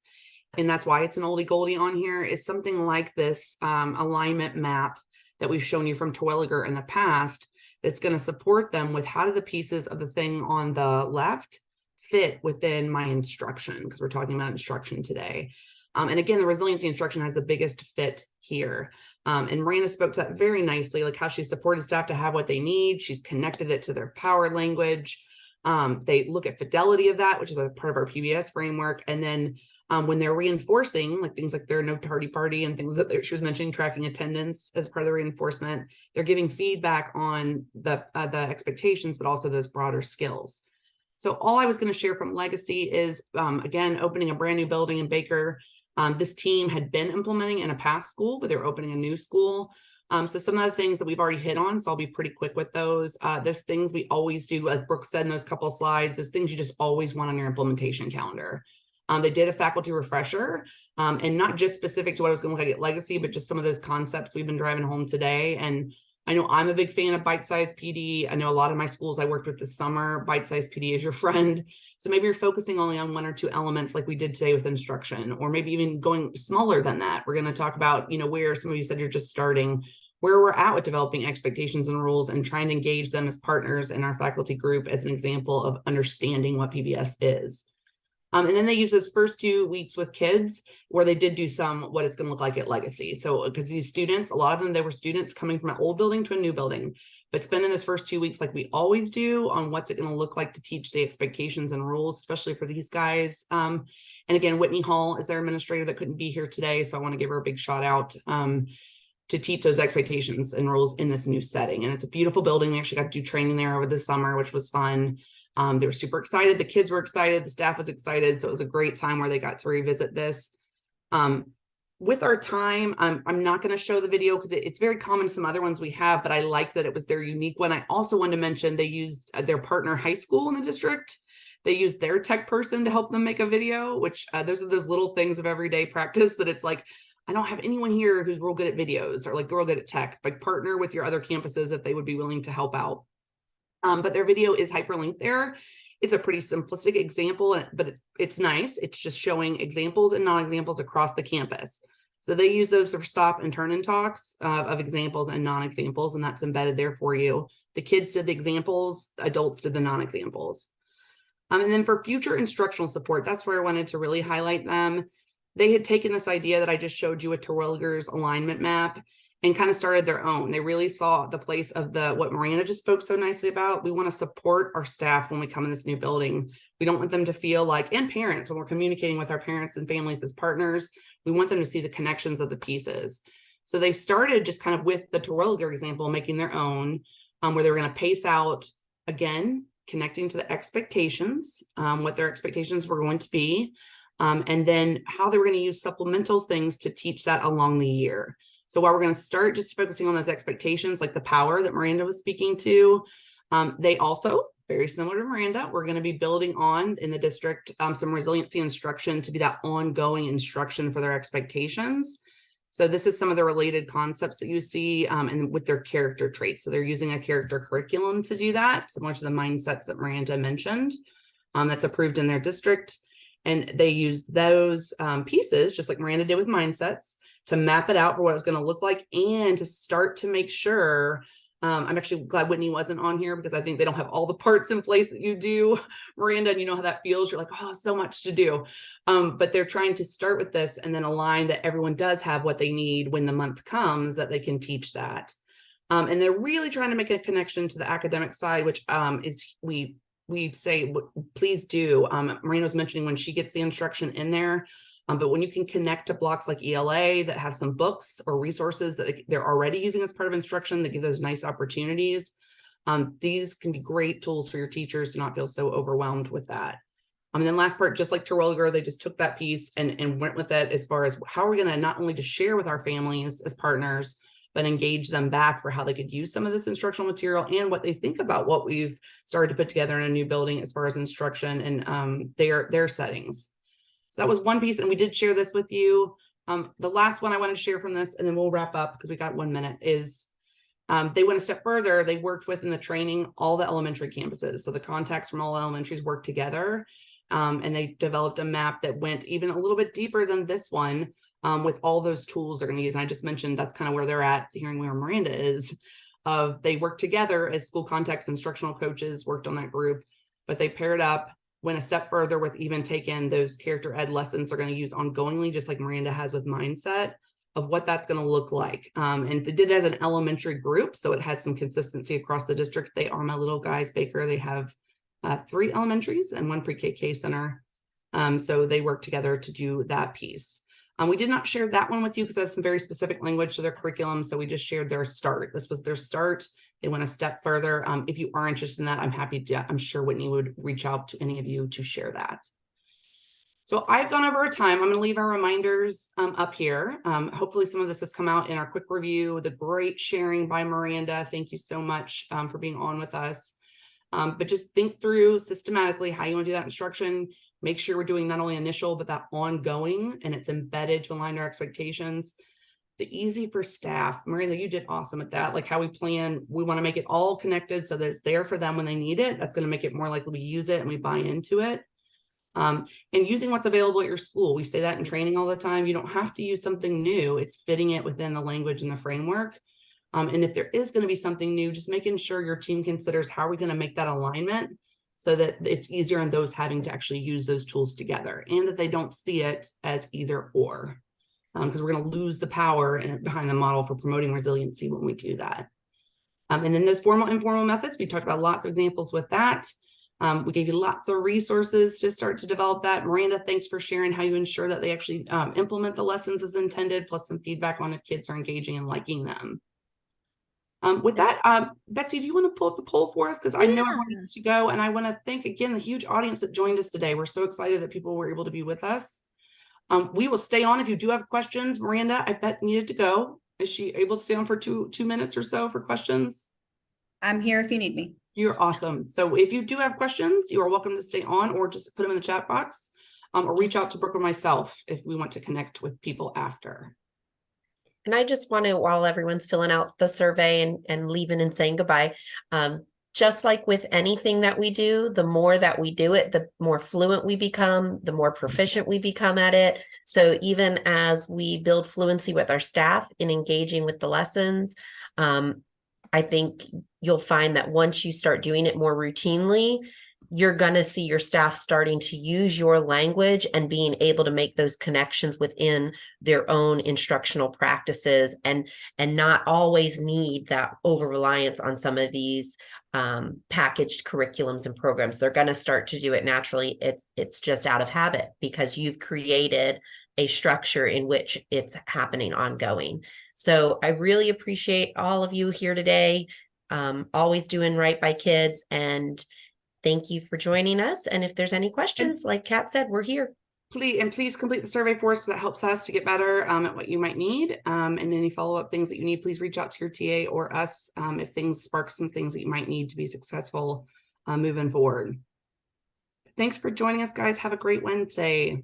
[SPEAKER 2] And that's why it's an oldie goldie on here, is something like this alignment map that we've shown you from Terwilliger in the past, that's going to support them with how do the pieces of the thing on the left fit within my instruction, because we're talking about instruction today. And again, the resiliency instruction has the biggest fit here. And Miranda spoke to that very nicely, like how she supported staff to have what they need. She's connected it to their power language. They look at fidelity of that, which is a part of our PBS framework. And then when they're reinforcing, like things like their no tardy party and things that she was mentioning, tracking attendance as part of the reinforcement, they're giving feedback on the expectations, but also those broader skills. So all I was going to share from Legacy is, again, opening a brand new building in Baker. This team had been implementing in a past school, but they're opening a new school. So some of the things that we've already hit on, so I'll be pretty quick with those. There's things we always do, as Brooke said in those couple of slides, there's things you just always want on your implementation calendar. They did a faculty refresher, and not just specific to what I was going to look like at Legacy, but just some of those concepts we've been driving home today. And I know I'm a big fan of bite-sized PD. I know a lot of my schools I worked with this summer, bite-sized PD is your friend. So maybe you're focusing only on one or two elements like we did today with instruction, or maybe even going smaller than that. We're going to talk about, where some of you said you're just starting, where we're at with developing expectations and rules and trying to engage them as partners in our faculty group as an example of understanding what PBS is. And then they use those first 2 weeks with kids where they did do some what it's going to look like at Legacy. So because these students, a lot of them, they were students coming from an old building to a new building, but spending those first 2 weeks like we always do on what's it going to look like to teach the expectations and rules, especially for these guys. And again, Whitney Hall is their administrator that couldn't be here today. So I want to give her a big shout out to teach those expectations and rules in this new setting. And it's a beautiful building. We actually got to do training there over the summer, which was fun. They were super excited. The kids were excited. The staff was excited. So it was a great time where they got to revisit this. With our time, I'm not going to show the video because it's very common to some other ones we have, but I like that it was their unique one. I also wanted to mention they used their partner high school in the district. They used their tech person to help them make a video, which those are those little things of everyday practice that it's like, I don't have anyone here who's real good at videos or like real good at tech, but partner with your other campuses if they would be willing to help out. But their video is hyperlinked there. It's a pretty simplistic example, but it's nice. It's just showing examples and non-examples across the campus. So they use those for stop and turn in talks of examples and non-examples, and that's embedded there for you. The kids did the examples, adults did the non-examples. And then for future instructional support, that's where I wanted to really highlight them. They had taken this idea that I just showed you with Terwilliger's alignment map and kind of started their own. They really saw the place of what Miranda just spoke so nicely about. We want to support our staff when we come in this new building. We don't want them to feel like, and parents, when we're communicating with our parents and families as partners, we want them to see the connections of the pieces. So they started just kind of with the Terwilliger example, making their own, where they were going to pace out, again, connecting to the expectations, what their expectations were going to be, and then how they were going to use supplemental things to teach that along the year. So while we're going to start just focusing on those expectations, like the power that Miranda was speaking to, they also, very similar to Miranda, we're going to be building on in the district some resiliency instruction to be that ongoing instruction for their expectations. So this is some of the related concepts that you see and with their character traits. So they're using a character curriculum to do that, similar to the mindsets that Miranda mentioned, that's approved in their district. And they use those pieces, just like Miranda did with mindsets, to map it out for what it's going to look like and to start to make sure. I'm actually glad Whitney wasn't on here because I think they don't have all the parts in place that you do, Miranda, and you know how that feels. You're like, oh, so much to do. But they're trying to start with this and then align that everyone does have what they need when the month comes, that they can teach that. And they're really trying to make a connection to the academic side, which is we say, please do. Marina was mentioning when she gets the instruction in there, but when you can connect to blocks like ELA that have some books or resources that they're already using as part of instruction that give those nice opportunities, these can be great tools for your teachers to not feel so overwhelmed with that. And then last part, just like Terwilliger, they just took that piece and went with it as far as how are we going to not only to share with our families as partners, but engage them back for how they could use some of this instructional material and what they think about what we've started to put together in a new building as far as instruction and their settings. So that was one piece, and we did share this with you. The last one I want to share from this, and then we'll wrap up because we got 1 minute, is they went a step further. They worked with in the training all the elementary campuses. So the contacts from all elementaries worked together. And they developed a map that went even a little bit deeper than this one with all those tools they're going to use. And I just mentioned that's kind of where they're at, hearing where Miranda is. They worked together as school contacts, instructional coaches worked on that group, but they paired up, went a step further with even taking those character ed lessons they're going to use ongoingly, just like Miranda has with mindset, of what that's going to look like. And they did it as an elementary group, so it had some consistency across the district. They are my little guys, Baker. They have 3 elementaries and 1 pre-KK center. So they work together to do that piece. We did not share that one with you because that's some very specific language to their curriculum. So we just shared their start. This was their start. They went a step further. If you are interested in that, I'm happy to, I'm sure Whitney would reach out to any of you to share that. So I've gone over our time. I'm going to leave our reminders up here. Hopefully some of this has come out in our quick review, the great sharing by Miranda. Thank you so much for being on with us. But just think through systematically how you want to do that instruction. Make sure we're doing not only initial, but that ongoing, and it's embedded to align to our expectations. The easy for staff, Miranda, you did awesome at that. Like how we plan, we want to make it all connected so that it's there for them when they need it. That's going to make it more likely we use it and we buy into it. And using what's available at your school. We say that in training all the time. You don't have to use something new. It's fitting it within the language and the framework. And if there is going to be something new, just making sure your team considers how are we going to make that alignment so that it's easier on those having to actually use those tools together, and that they don't see it as either or, because we're going to lose the power behind the model for promoting resiliency when we do that. And then those formal, informal methods, we talked about lots of examples with that. We gave you lots of resources to start to develop that. Miranda, thanks for sharing how you ensure that they actually implement the lessons as intended, plus some feedback on if kids are engaging and liking them. With that, Betsy, do you want to pull up the poll for us? Because I know I wanted to go, and I want to thank again the huge audience that joined us today. We're so excited that people were able to be with us. We will stay on if you do have questions. Miranda, I bet needed to go. Is she able to stay on for two minutes or so for questions?
[SPEAKER 4] I'm here if you need me.
[SPEAKER 2] You're awesome. So if you do have questions, you are welcome to stay on or just put them in the chat box, or reach out to Brooke or myself if we want to connect with people after.
[SPEAKER 3] And I just want to, while everyone's filling out the survey and leaving and saying goodbye, just like with anything that we do, the more that we do it, the more fluent we become, the more proficient we become at it. So even as we build fluency with our staff in engaging with the lessons, I think you'll find that once you start doing it more routinely, you're going to see your staff starting to use your language and being able to make those connections within their own instructional practices and not always need that over-reliance on some of these packaged curriculums and programs. They're going to start to do it naturally. It's just out of habit because you've created a structure in which it's happening ongoing. So I really appreciate all of you here today, always doing right by kids, and thank you for joining us. And if there's any questions, like Kat said, we're here.
[SPEAKER 2] Please complete the survey for us, because that helps us to get better at what you might need. And any follow-up things that you need, please reach out to your TA or us if things spark some things that you might need to be successful moving forward. Thanks for joining us, guys. Have a great Wednesday.